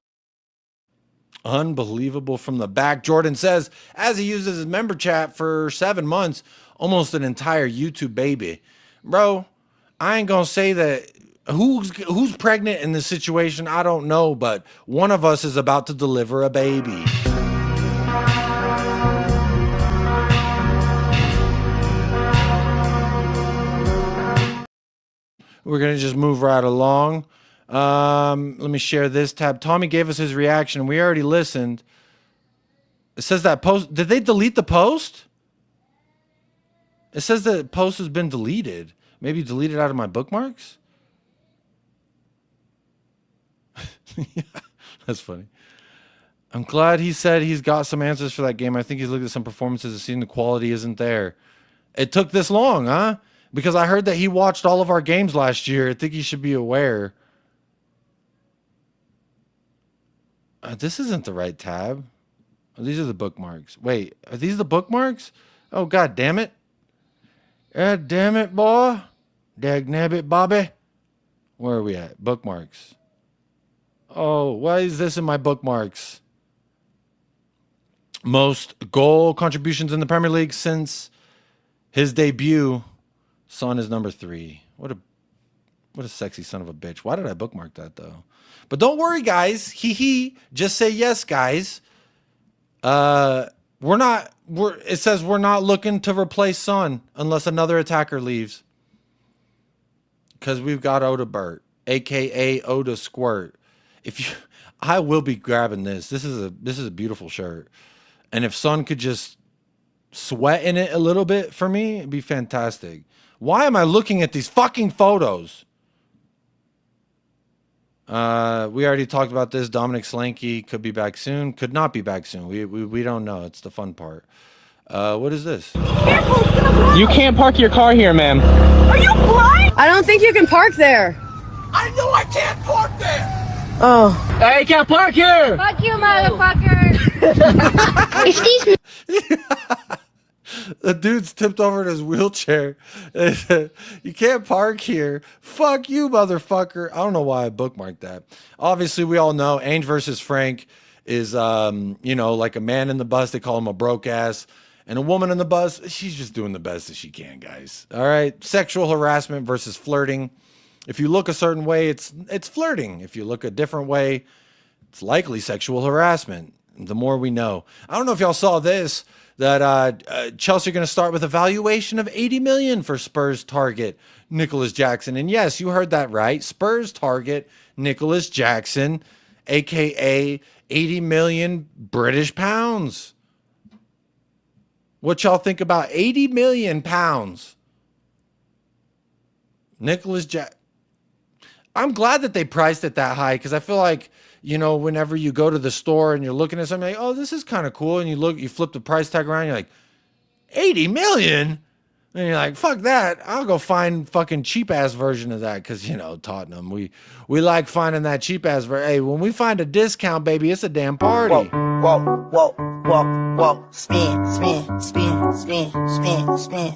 Unbelievable from the back. Jordan says, as he uses his member chat for 7 months, almost an entire YouTube baby. Bro, I ain't gonna say that who's pregnant in this situation, I don't know, but one of us is about to deliver a baby. We're gonna just move right along. Let me share this tab. Tommy gave us his reaction. We already listened. It says that post. Did they delete the post? It says that post has been deleted. Maybe deleted out of my bookmarks? Yeah, that's funny. I'm glad he said he's got some answers for that game. I think he's looked at some performances and seen the quality isn't there. It took this long, huh? Because I heard that he watched all of our games last year. I think he should be aware. This isn't the right tab. Oh, these are the bookmarks. Wait, are these the bookmarks? Oh, God damn it. God damn it, boy. Dagnabbit, Bobby. Where are we at? Bookmarks. Oh, why is this in my bookmarks? Most goal contributions in the Premier League since his debut. Son is number 3. What a sexy son of a bitch. Why did I bookmark that, though? But don't worry, guys. Just say yes, guys. It says we're not looking to replace Son unless another attacker leaves. Because we've got Odebert, aka Oda Squirt. I will be grabbing this. This is a beautiful shirt. And if Son could just sweat in it a little bit for me, it'd be fantastic. Why am I looking at these fucking photos? We already talked about this. Dominic Slanky could be back soon. Could not be back soon. We don't know. It's the fun part. What is this? You can't park your car here, ma'am. Are you blind? I don't think you can park there. I know I can't park there! Oh. Hey, you can't park here! Fuck you, motherfucker! Excuse me. The dude's tipped over in his wheelchair. You can't park here. Fuck you, motherfucker. I don't know why I bookmarked that. Obviously, we all know Ainge versus Frank is, like a man in the bus. They call him a broke ass. And a woman in the bus, she's just doing the best that she can, guys. All right? Sexual harassment versus flirting. If you look a certain way, it's flirting. If you look a different way, it's likely sexual harassment. The more we know. I don't know if y'all saw this, that Chelsea are going to start with a valuation of $80 million for Spurs target Nicholas Jackson. And yes, you heard that right. Spurs target Nicholas Jackson, aka 80 million British pounds. What y'all think about 80 million pounds? Nicholas Jackson. I'm glad that they priced it that high, because I feel like, whenever you go to the store and you're looking at something like, oh, this is kind of cool, and you flip the price tag around, you're like, 80 million? And you're like, fuck that. I'll go find fucking cheap ass version of that, because Tottenham, we like finding that cheap ass version. Hey, when we find a discount, baby, it's a damn party. Walk, spin, spin, spin, spin, spin, spin, spin.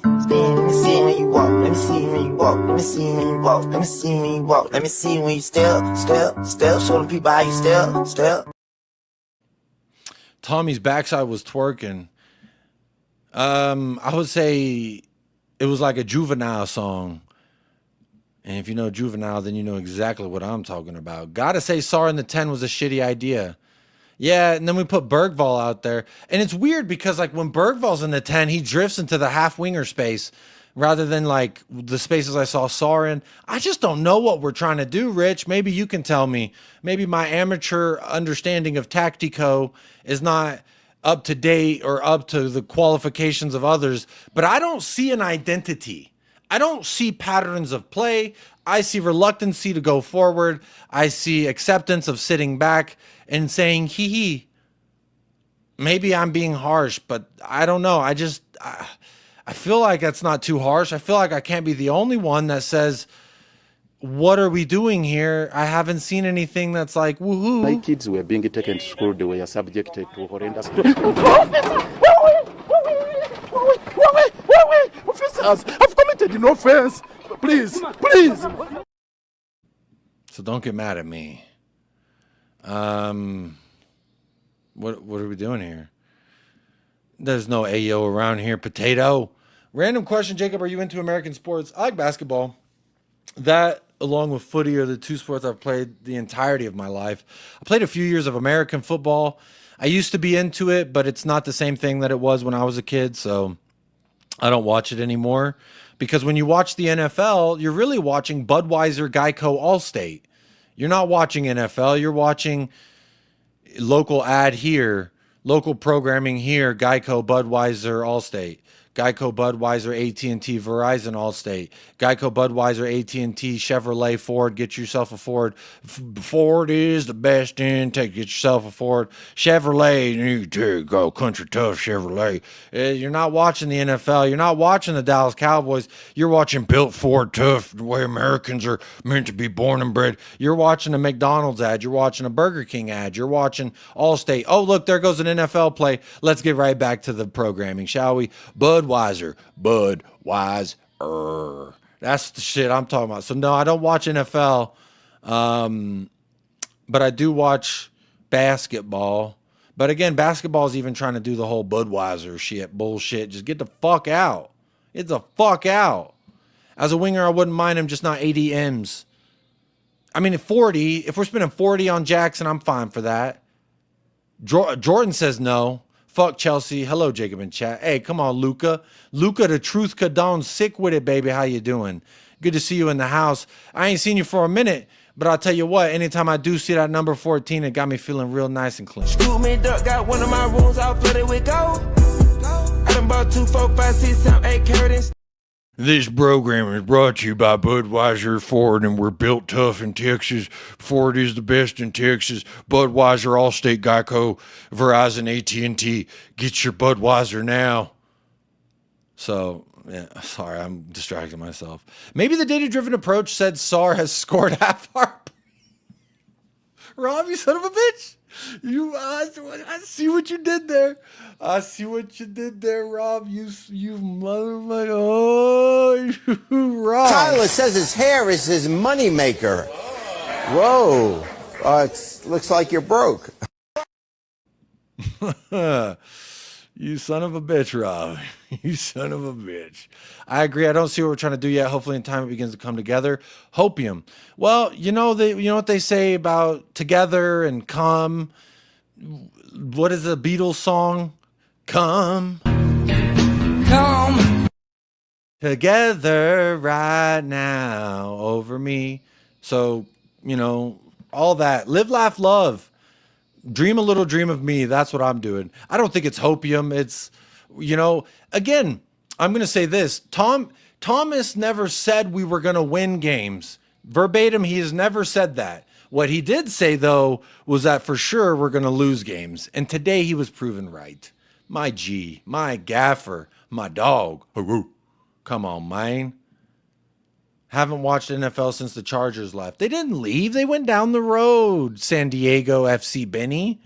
Let me see when you walk. Let me see when you walk. Let me see when you walk. Let me see when you walk. Let me see when you step. Show the people how you step. Tommy's backside was twerking. I would say it was like a Juvenile song. And if you know Juvenile, then you know exactly what I'm talking about. Gotta say, Sarr in the 10 was a shitty idea. Yeah, and then we put Bergvall out there. And it's weird because, when Bergvall's in the 10, he drifts into the half-winger space rather than, the spaces I saw Sarr in. I just don't know what we're trying to do, Rich. Maybe you can tell me. Maybe my amateur understanding of Tactico is not up to date or up to the qualifications of others. But I don't see an identity. I don't see patterns of play. I see reluctancy to go forward. I see acceptance of sitting back and saying, hee. Maybe I'm being harsh, but I don't know. I feel like that's not too harsh. I feel like I can't be the only one that says, what are we doing here? I haven't seen anything that's like, woohoo. My kids were being taken to school. They were subjected to horrendous... Officers, I've committed an offense. Please. So don't get mad at me. What are we doing here? There's no Ayo around here, potato. Random question, Jacob, are you into American sports? I like basketball. That, along with footy, are the two sports I've played the entirety of my life. I played a few years of American football. I used to be into it, but it's not the same thing that it was when I was a kid, so I don't watch it anymore. Because when you watch the NFL, you're really watching Budweiser, Geico, Allstate. You're not watching NFL. You're watching local ad here, local programming here, Geico, Budweiser, Allstate. Geico, Budweiser, AT&T, Verizon, Allstate. Geico, Budweiser, AT&T, Chevrolet, Ford. Get yourself a Ford. Ford is the best in tech. Get yourself a Ford. Chevrolet, you go country tough Chevrolet. You're not watching the NFL. You're not watching the Dallas Cowboys. You're watching Built Ford Tough, the way Americans are meant to be born and bred. You're watching a McDonald's ad. You're watching a Burger King ad. You're watching Allstate. Oh, look, there goes an NFL play. Let's get right back to the programming, shall we? Budweiser. That's the shit I'm talking about. So no, I don't watch NFL, but I do watch basketball. But again, basketball is even trying to do the whole Budweiser shit bullshit. Just get the fuck out. Get the fuck out. As a winger, I wouldn't mind him, just not 80 M's. I mean, at 40, if we're spending 40 on Jackson, I'm fine for that. Jordan says no. Fuck Chelsea. Hello, Jacob in chat. Hey, come on, Luca. Luca, the truth condone. Sick with it, baby. How you doing? Good to see you in the house. I ain't seen you for a minute, but I'll tell you what, anytime I do see that number 14, it got me feeling real nice and clean. Scoop me duck, got one of my rooms all flooded with gold. I done bought 2, 4, 5, 6, 7, 8 carats. This program is brought to you by Budweiser, Ford, and we're built tough in Texas. Ford is the best in Texas. Budweiser, Allstate, Geico, Verizon, AT&T. Get your Budweiser now. So, yeah, sorry, I'm distracting myself. Maybe the data-driven approach said Sarr has scored half our... Rob, you son of a bitch. I see what you did there. I see what you did there, Rob. You motherfucker. Oh, Rob. Tyler says his hair is his moneymaker. Whoa. It looks like you're broke. You son of a bitch, Rob. You son of a bitch. I agree. I don't see what we're trying to do yet. Hopefully in time it begins to come together. Hopium. Well, you know what they say about together and come. What is the Beatles song? Come. Come. Together right now over me. So, all that. Live, laugh, love. Dream a little dream of me. That's what I'm doing. I don't think it's hopium. It's, again, I'm going to say this. Thomas never said we were going to win games. Verbatim, he has never said that. What he did say, though, was that for sure we're going to lose games. And today he was proven right. My G, my gaffer, my dog. Come on, man. Haven't watched NFL since the Chargers left. They didn't leave. They went down the road. San Diego FC Benny.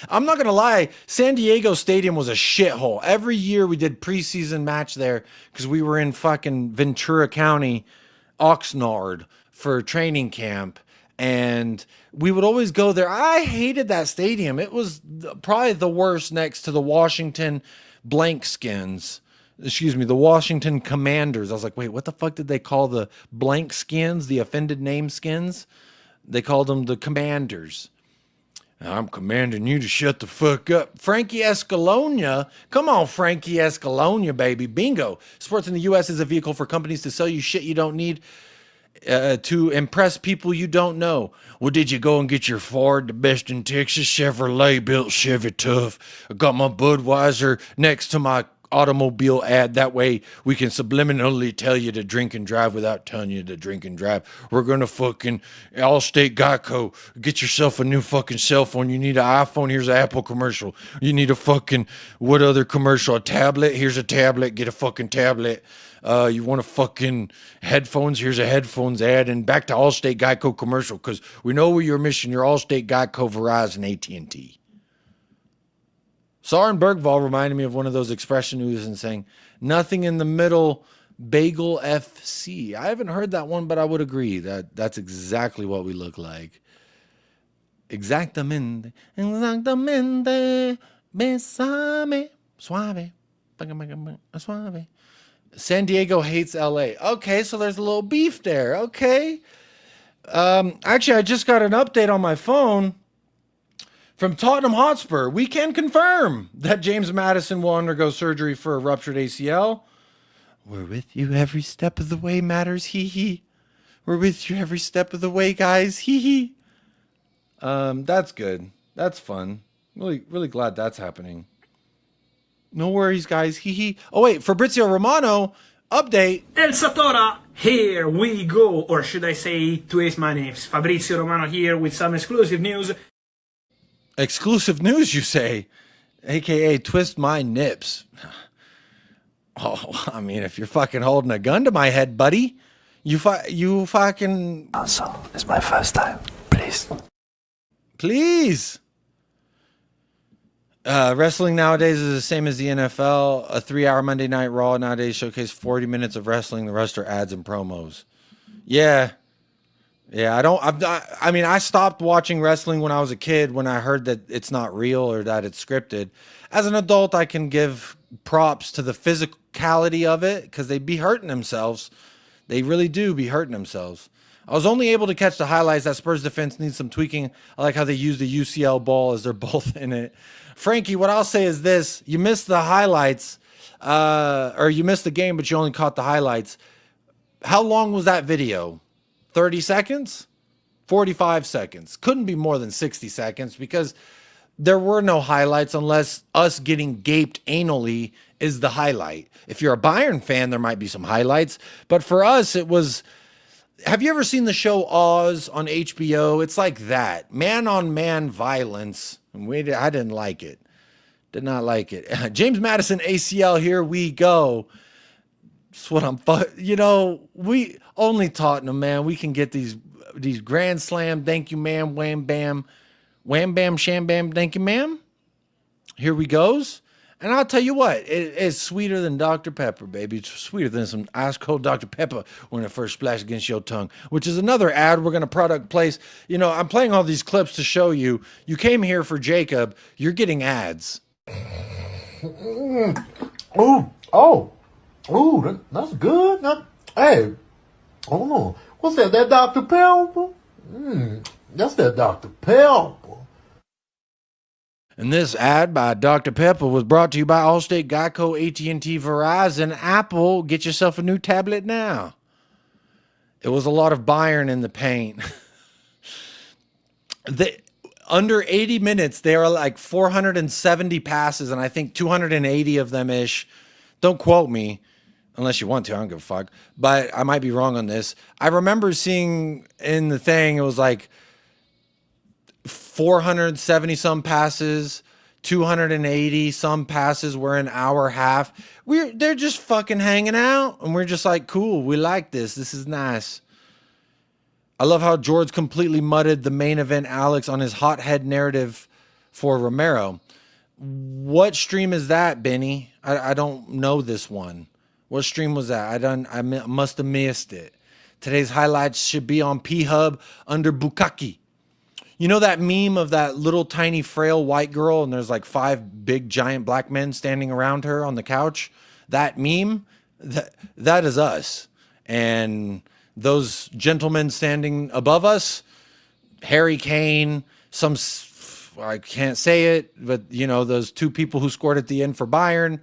I'm not going to lie. San Diego Stadium was a shithole. Every year we did preseason match there because we were in fucking Ventura County, Oxnard for training camp. And we would always go there. I hated that stadium. It was probably the worst next to the Washington Blankskins. The Washington Commanders. I was like, wait, what the fuck did they call the blank skins, the offended name skins? They called them the Commanders. I'm commanding you to shut the fuck up. Franky Escalonia. Come on, Franky Escalonia, baby. Bingo. Sports in the U.S. is a vehicle for companies to sell you shit you don't need to impress people you don't know. Well, did you go and get your Ford, the best in Texas, Chevrolet built Chevy Tough? I got my Budweiser next to my automobile ad. That way we can subliminally tell you to drink and drive without telling you to drink and drive. We're gonna fucking Allstate Geico, get yourself a new fucking cell phone. You need an iPhone, here's an Apple commercial. You need a fucking, what other commercial? A tablet, here's a tablet, get a fucking tablet. You want a fucking headphones, here's a headphones ad. And back to Allstate Geico commercial, because we know where you're missing your Allstate Geico, Verizon, AT&T. Soren Bergvall reminded me of one of those expression oozes saying, nothing in the middle, bagel FC. I haven't heard that one, but I would agree that that's exactly what we look like. Exactamente. Exactamente. Besame. Suave. Suave. San Diego hates LA. Okay, so there's a little beef there. Okay. Actually, I just got an update on my phone. From Tottenham Hotspur, we can confirm that James Maddison will undergo surgery for a ruptured ACL. We're with you every step of the way, Matters. Hee hee. We're with you every step of the way, guys. Hee hee. That's good. That's fun. Really glad that's happening. No worries, guys. Hee hee. Oh, wait. Fabrizio Romano, update. El Satora, here we go. Or should I say, twist my names. Fabrizio Romano here with some exclusive news. Exclusive news, you say? AKA twist my nips. Oh, I mean, if you're fucking holding a gun to my head, buddy, you fucking... Also, it's my first time. Please. Please. Wrestling nowadays is the same as the NFL. A 3-hour Monday Night Raw nowadays showcase 40 minutes of wrestling. The rest are ads and promos. Yeah. Yeah, I stopped watching wrestling when I was a kid when I heard that it's not real or that it's scripted. As an adult, I can give props to the physicality of it because they be hurting themselves. They really do be hurting themselves. I was only able to catch the highlights. That Spurs defense needs some tweaking. I like how they use the UCL ball as they're both in it. Frankie, what I'll say is this. You missed the highlights, or you missed the game, but you only caught the highlights. How long was that video? 30 seconds? 45 seconds. Couldn't be more than 60 seconds because there were no highlights unless us getting gaped anally is the highlight. If you're a Bayern fan, there might be some highlights. But for us, it was... Have you ever seen the show Oz on HBO? It's like that. Man-on-man violence. I didn't like it. Did not like it. James Maddison, ACL, here we go. That's what we only Tottenham, man. We can get these grand slam. Thank you, ma'am. Wham, bam. Wham, bam, sham, bam. Thank you, ma'am. Here we goes. And I'll tell you what, it's sweeter than Dr. Pepper, baby. It's sweeter than some ice cold Dr. Pepper when it first splashed against your tongue, which is another ad we're going to product place. I'm playing all these clips to show you. You came here for Jacob. You're getting ads. That's good. Hey, hold on. What's that? That Dr. Pepper? That's that Dr. Pepper. And this ad by Dr. Pepper was brought to you by Allstate, Geico, AT&T, Verizon, Apple. Get yourself a new tablet now. It was a lot of Bayern in the paint. Under 80 minutes, there are like 470 passes, and I think 280 of them ish. Don't quote me unless you want to. I don't give a fuck. But I might be wrong on this. I remember seeing in the thing, it was like 470 some passes, 280 some passes were an hour half. They're just fucking hanging out, and we're just like, cool, we like this. This is nice. I love how George completely mudded the main event Alex on his hothead narrative for Romero. What stream is that, Benny? I don't know this one. What stream was that? I must have missed it. Today's highlights should be on P-Hub under Bukaki. You know that meme of that little tiny frail white girl and there's like 5 big giant black men standing around her on the couch? That meme, that is us. And those gentlemen standing above us, Harry Kane, I can't say it, but those 2 people who scored at the end for Bayern.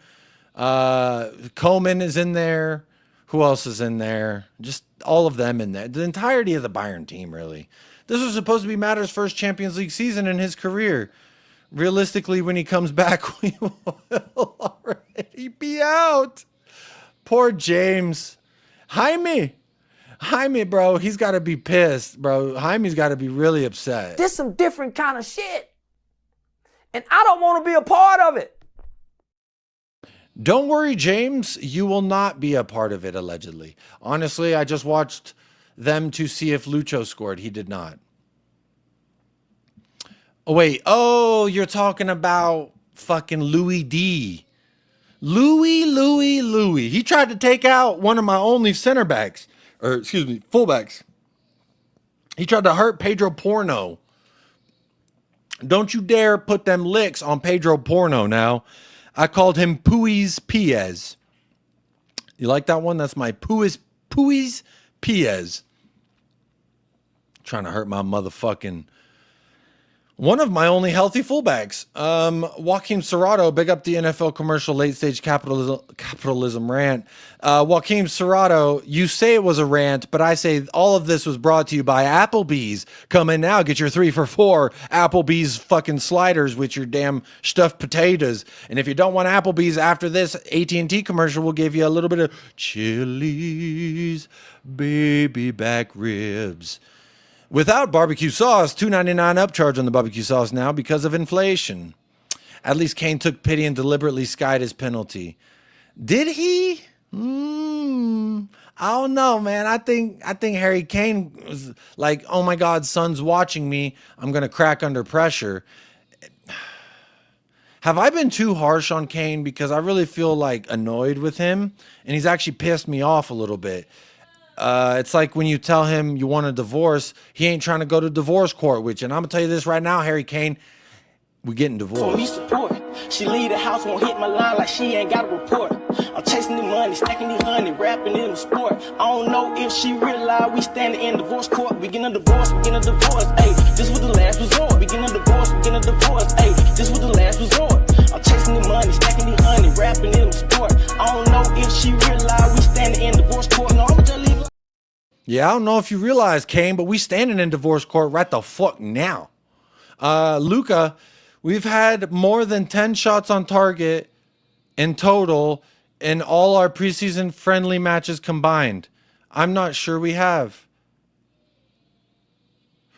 Coman is in there. Who else is in there? Just all of them in there. The entirety of the Bayern team, really. This was supposed to be Matter's first Champions League season in his career. Realistically, when he comes back, we will already be out. Poor James. Jaime, bro, he's got to be pissed, bro. Jaime's got to be really upset. This some different kind of shit. And I don't want to be a part of it. Don't worry, James. You will not be a part of it, allegedly. Honestly, I just watched them to see if Lucho scored. He did not. Oh, wait. Oh, you're talking about fucking Louis D. Louis. He tried to take out one of my only fullbacks. He tried to hurt Pedro Porno. Don't you dare put them licks on Pedro Porno now. I called him Puis Piez. You like that one? That's my Puis Piez. Trying to hurt my motherfucking... One of my only healthy fullbacks. Joaquim Serrato, big up the NFL commercial late stage capitalism rant. Joaquim Serrato, you say it was a rant, but I say all of this was brought to you by Applebee's. Come in now, get your 3 for $4 Applebee's fucking sliders with your damn stuffed potatoes. And if you don't want Applebee's after this AT&T commercial, we'll give you a little bit of Chili's baby back ribs. Without barbecue sauce, $2.99 upcharge on the barbecue sauce now because of inflation. At least Kane took pity and deliberately skied his penalty. Did he? I don't know, man. I think Harry Kane was like, oh my God, son's watching me. I'm going to crack under pressure. Have I been too harsh on Kane? Because I really feel like annoyed with him, and he's actually pissed me off a little bit. It's like when you tell him you want a divorce, he ain't trying to go to divorce court with you. And I'm going to tell you this right now, Harry Kane, we getting divorced. She leave the house, won't hit my line like she ain't got a report. I'm chasing the money, stacking the honey, rapping in the sport. I don't know if she realize we standing in divorce court. We getting a divorce, ayy. This was the last resort. We getting a divorce, ayy. This was the last resort. I'm chasing the money, stacking the honey, rapping in the sport. I don't know if she realize we standing in divorce court. No, I'm just leaving. Yeah, I don't know if you realize, Kane, but we standing in divorce court right the fuck now. Luka, we've had more than 10 shots on target in total in all our preseason friendly matches combined. I'm not sure we have.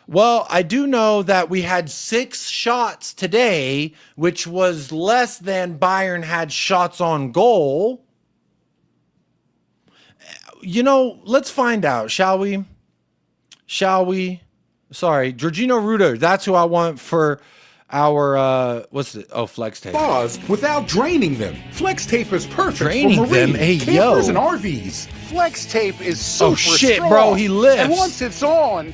Well, I do know that we had 6 shots today, which was less than Bayern had shots on goal. let's find out, shall we? Sorry, Jorginho Ruder. That's who I want for our what's it? Oh, flex tape. Bars without draining them. Flex tape is perfect Draining for marine, them? Hey, campers, yo. and RVs. Flex tape is super Oh, shit, strong, bro, he lifts. And once it's on,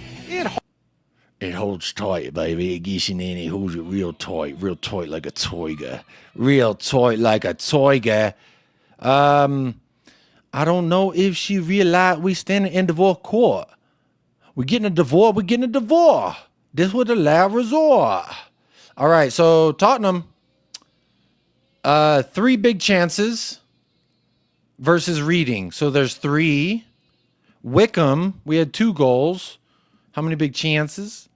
It holds tight, baby. It gets in and it holds it real tight like a toiger. Real tight like a toiger. I don't know if she realized we standing in divorce court. We're getting a divorce. This was the last resort. All right, so Tottenham, 3 big chances versus Reading. So there's 3. Wickham, we had 2 goals. How many big chances?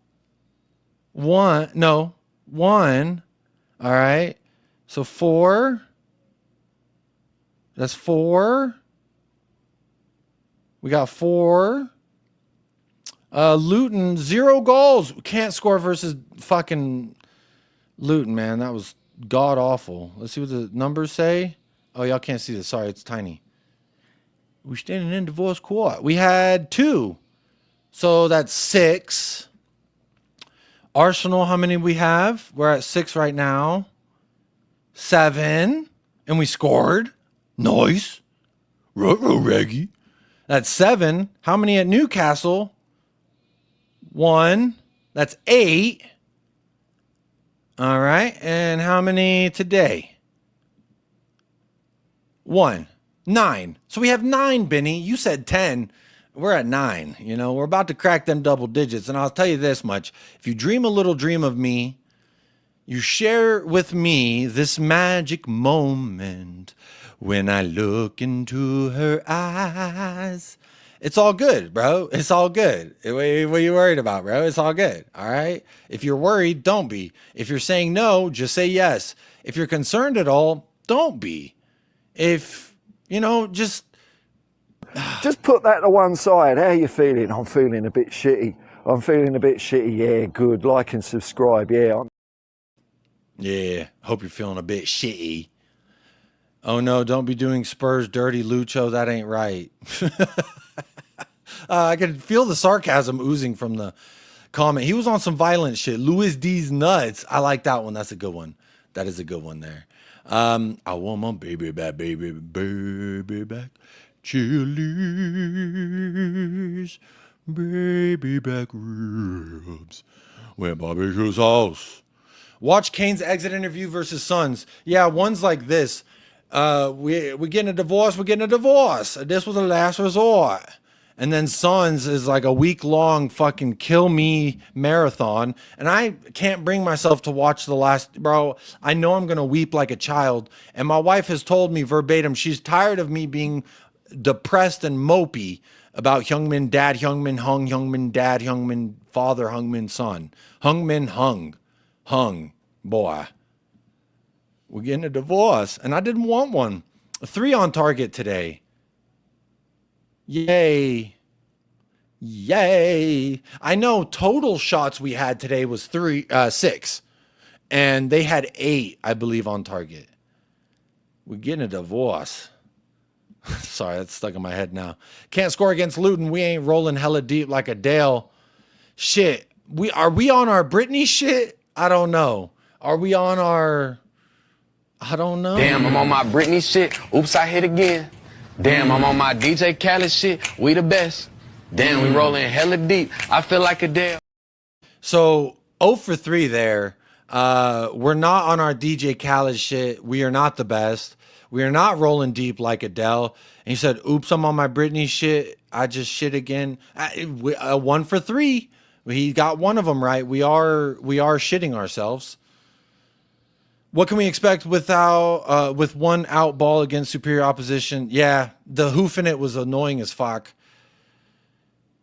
1. No, 1. All right. So 4. That's 4. We got 4. Luton, 0 goals. Can't score versus fucking Luton, man. That was god awful. Let's see what the numbers say. Oh, y'all can't see this. Sorry, it's tiny. We're standing in divorce court. We had 2. So that's 6. Arsenal, how many we have? We're at 6 right now. 7. And we scored. Nice. Reggie. That's 7. How many at Newcastle? 1. That's 8. All right. And how many today? 1. 9. So we have 9, Benny. You said 10. We're at 9. We're about to crack them double digits. And I'll tell you this much. If you dream a little dream of me, you share with me this magic moment when I look into her eyes. It's all good, bro. It's all good. What are you worried about, bro? It's all good. All right. If you're worried, don't be. If you're saying no, just say yes. If you're concerned at all, don't be. If, just put that to one side. How are you feeling? I'm feeling a bit shitty. Yeah, good. Like and subscribe. Yeah. Hope you're feeling a bit shitty. Oh no, don't be doing Spurs dirty, Lucho. That ain't right. I could feel the sarcasm oozing from the comment. He was on some violent shit. Louis D's nuts. I like that one. That's a good one. That is a good one there. I want my baby back. Chili's baby back ribs. Where barbecue's house. Watch Kane's exit interview versus Suns. Yeah, one's like this. We're getting a divorce. This was the last resort. And then Suns is like a week-long fucking kill me marathon. And I can't bring myself to watch the last, bro. I know I'm going to weep like a child. And my wife has told me verbatim, she's tired of me being depressed and mopey about Heung-min dad, Heung-min hung, Heung-min dad, Heung-min father, Heung-min son. Heung-min hung, boy. We're getting a divorce. And I didn't want one. 3 on target today. Yay. I know total shots we had today was 6. And they had 8, I believe, on target. We're getting a divorce. Sorry, that's stuck in my head now. Can't score against Luton. We ain't rolling hella deep like a Dale. Shit. Are we on our Britney shit? I don't know. Are we on our... I don't know. Damn, I'm on my Britney shit. Oops, I hit again. Damn, I'm on my DJ Khaled shit. We the best. Damn, we rolling hella deep. I feel like a Dale. So 0 for 3 there. We're not on our DJ Khaled shit. We are not the best. We are not rolling deep like Adele. And he said, oops, I'm on my Britney shit. I just shit again. 1 for 3. He got one of them right. We are shitting ourselves. What can we expect with one out ball against superior opposition? Yeah, the hoof in it was annoying as fuck.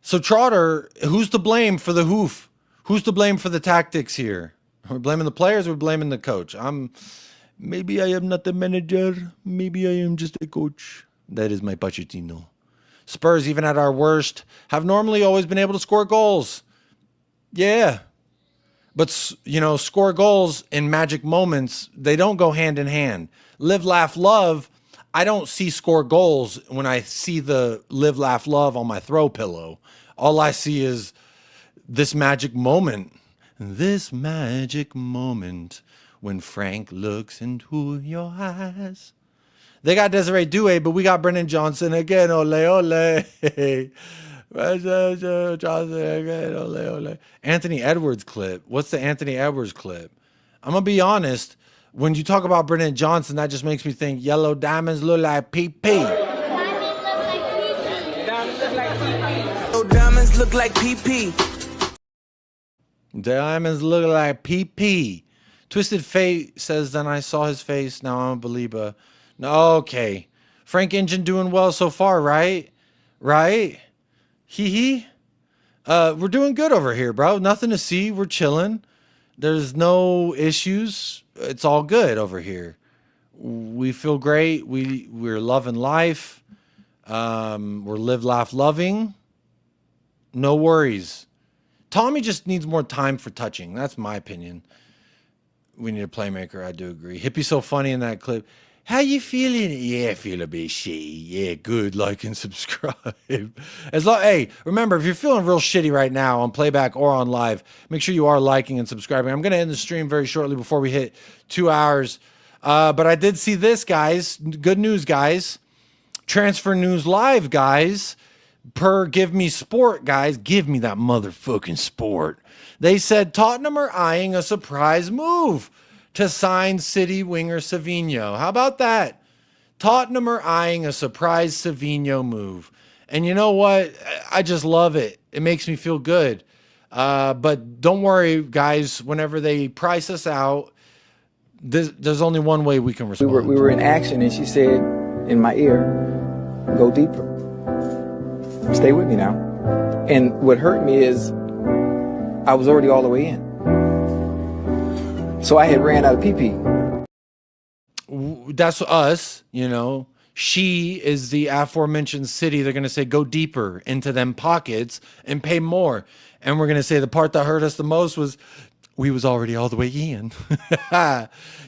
So Trotter, who's to blame for the hoof? Who's to blame for the tactics here? Are we blaming the players or are we blaming the coach? Maybe I am not the manager. Maybe I am just a coach. That is my Pochettino. Spurs, even at our worst, have normally always been able to score goals. Yeah. But, score goals in magic moments, they don't go hand in hand. Live, laugh, love. I don't see score goals when I see the live, laugh, love on my throw pillow. All I see is this magic moment. This magic moment when Frank looks into your eyes. They got Desiree Douay, but we got Brennan Johnson again. Ole, ole. Johnson again. Ole, ole. Anthony Edwards clip. What's the Anthony Edwards clip? I'm going to be honest. When you talk about Brennan Johnson, that just makes me think yellow diamonds look like PP. Yellow diamonds look like PP. Diamonds look like PP. Twisted Fate says, then I saw his face. Now I'm a believer. No, okay. Frank Engine doing well so far, right? Right? Hee. We're doing good over here, bro. Nothing to see. We're chilling. There's no issues. It's all good over here. We feel great. We're loving life. We're live, laugh, loving. No worries. Tommy just needs more time for touching. That's my opinion. We need a playmaker. I do agree. Hippie's so funny in that clip. How you feeling? Yeah, I feel a bit shitty. Yeah, good. Like and subscribe. Hey, remember, if you're feeling real shitty right now on playback or on live, make sure you are liking and subscribing. I'm going to end the stream very shortly before we hit 2 hours. But I did see this, guys. Good news, guys. Transfer News Live, guys. Per Give Me Sport, guys. Give me that motherfucking sport. They said Tottenham are eyeing a surprise move to sign City winger Savinho. How about that? Tottenham are eyeing a surprise Savinho move. And you know what? I just love it. It makes me feel good. But don't worry, guys. Whenever they price us out, there's only one way we can respond. We were in action, and she said in my ear, go deeper. Stay with me now. And what hurt me is I was already all the way in. So I had ran out of PP. That's us, you know. She is the aforementioned City. They're going to say, go deeper into them pockets and pay more. And we're going to say the part that hurt us the most was we was already all the way in.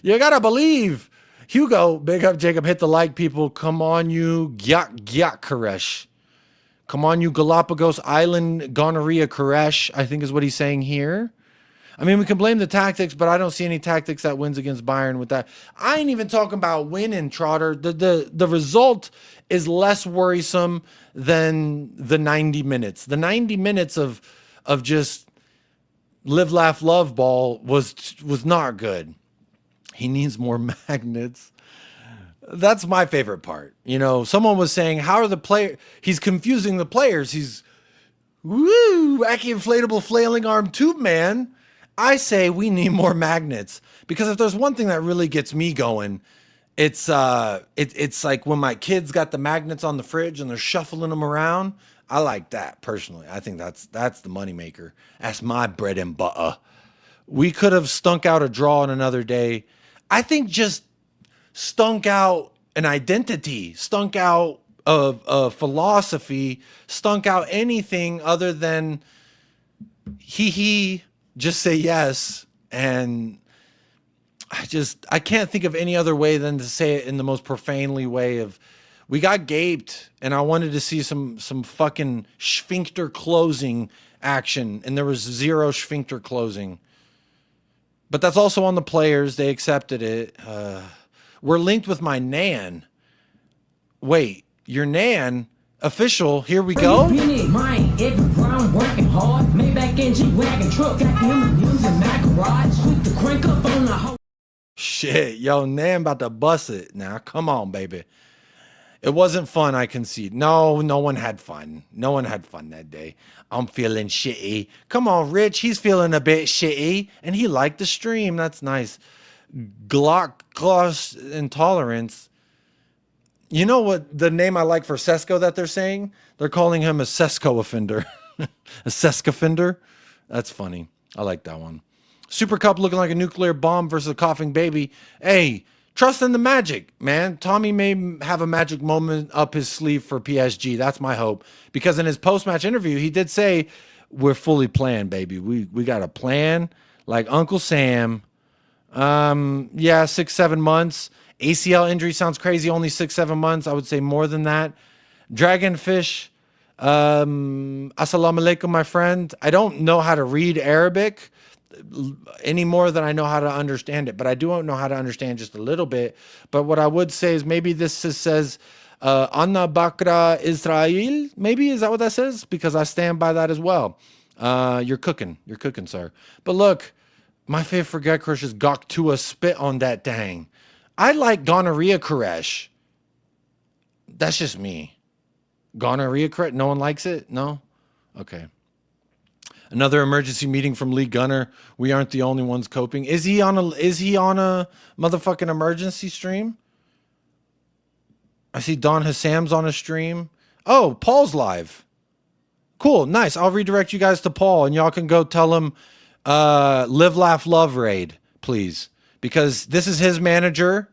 You got to believe. Hugo, big up, Jacob. Hit the like, people. Come on, you. Gyak Koresh. Come on, you Galapagos Island gonorrhea Koresh, I think is what he's saying here. I mean, we can blame the tactics, but I don't see any tactics that wins against Bayern with that. I ain't even talking about winning, Trotter. The result is less worrisome than the 90 minutes. The 90 minutes of just live, laugh, love ball was not good. He needs more magnets. That's my favorite part. You know, someone was saying, how are the players? He's confusing the players. He's wacky inflatable flailing arm tube man. I say we need more magnets, because if there's one thing that really gets me going, it's like when my kids got the magnets on the fridge and they're shuffling them around. I like that personally. I think that's the moneymaker. That's my bread and butter. We could have stunk out a draw on another day. I think just stunk out an identity, stunk out a philosophy, stunk out anything other than just say yes. And I can't think of any other way than to say it in the most profanely way of, we got gaped, and I wanted to see some fucking sphincter closing action, and there was zero sphincter closing. But that's also on the players. They accepted it. We're linked with my Nan. Wait, your Nan? Official, here we go. Mine, every round working hard. Maybach engine, wagon, truck, got them using my garage. Sweep the crank up on the whole. Shit, yo, Nan about to bust it. Now, come on, baby. It wasn't fun, I concede. No one had fun. No one had fun that day. I'm feeling shitty. Come on, Rich, he's feeling a bit shitty, and he liked the stream. That's nice. Gloss intolerance. You know what the name I like for Sesko that they're saying? They're calling him a Sesko offender. A Seska offender? That's funny. I like that one. Super Cup looking like a nuclear bomb versus a coughing baby. Hey, trust in the magic, man. Tommy may have a magic moment up his sleeve for PSG. That's my hope. Because in his post-match interview, he did say, we're fully planned, baby. We got a plan like Uncle Sam. Yeah, 6-7 months. ACL injury sounds crazy. Only 6-7 months. I would say more than that. Dragonfish. Assalamu alaikum, my friend. I don't know how to read Arabic any more than I know how to understand it, but I do know how to understand just a little bit. But what I would say is maybe this says Anna Bakra Israel. Maybe, is that what that says? Because I stand by that as well. You're cooking, sir. But look, my favorite forget crush is Gok Tua. Spit on that dang. I like gonorrhea Koresh. That's just me. Gonorrhea Koresh. No one likes it? No? Okay. Another emergency meeting from Lee Gunner. We aren't the only ones coping. Is he on a motherfucking emergency stream? I see Don Hassam's on a stream. Oh, Paul's live. Cool, nice. I'll redirect you guys to Paul, and y'all can go tell him live, laugh, love raid, please. Because this is his manager.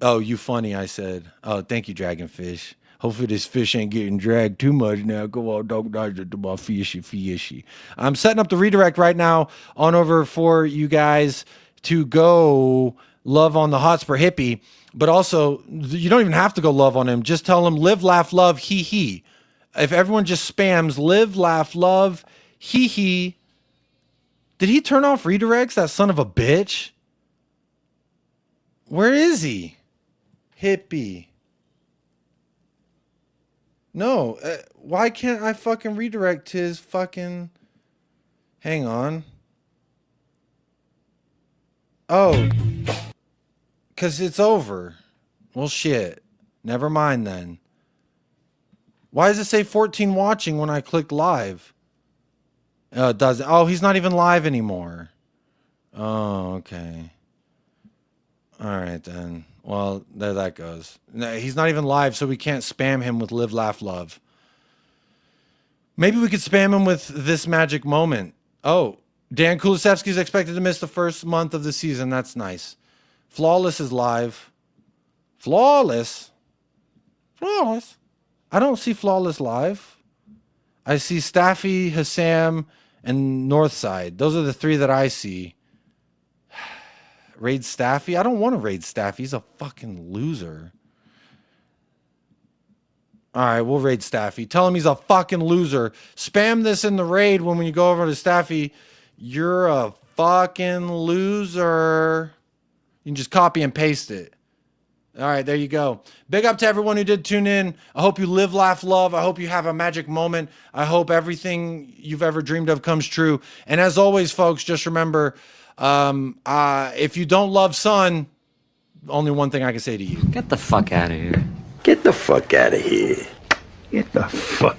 Oh, you funny, I said. Oh, thank you, Dragonfish. Hopefully this fish ain't getting dragged too much now. Go on, dog, fishy. I'm setting up the redirect right now on over for you guys to go love on the Hotspur hippie. But also, you don't even have to go love on him. Just tell him live, laugh, love, he. If everyone just spams live, laugh, love, he. Did he turn off redirects, that son of a bitch? Where is he? Hippie. No, why can't I fucking redirect to his fucking... Hang on. Oh. Because it's over. Well, shit. Never mind then. Why does it say 14 watching when I clicked live? It does. Oh, he's not even live anymore. Oh, okay. All right, then. Well, there that goes. No, he's not even live, so we can't spam him with live, laugh, love. Maybe we could spam him with this magic moment. Oh, Dan Kulisevsky's expected to miss the first month of the season. That's nice. Flawless is live. Flawless? Flawless? I don't see Flawless live. I see Staffy, Hassam, and Northside. Those are the three that I see. Raid Staffy? I don't want to raid Staffy. He's a fucking loser. All right, we'll raid Staffy. Tell him he's a fucking loser. Spam this in the raid when you go over to Staffy. You're a fucking loser. You can just copy and paste it. All right, there you go. Big up to everyone who did tune in. I hope you live, laugh, love. I hope you have a magic moment. I hope everything you've ever dreamed of comes true. And as always, folks, just remember... if you don't love Sun, only one thing I can say to you. Get the fuck out of here. Get the fuck out of here. Get the fuck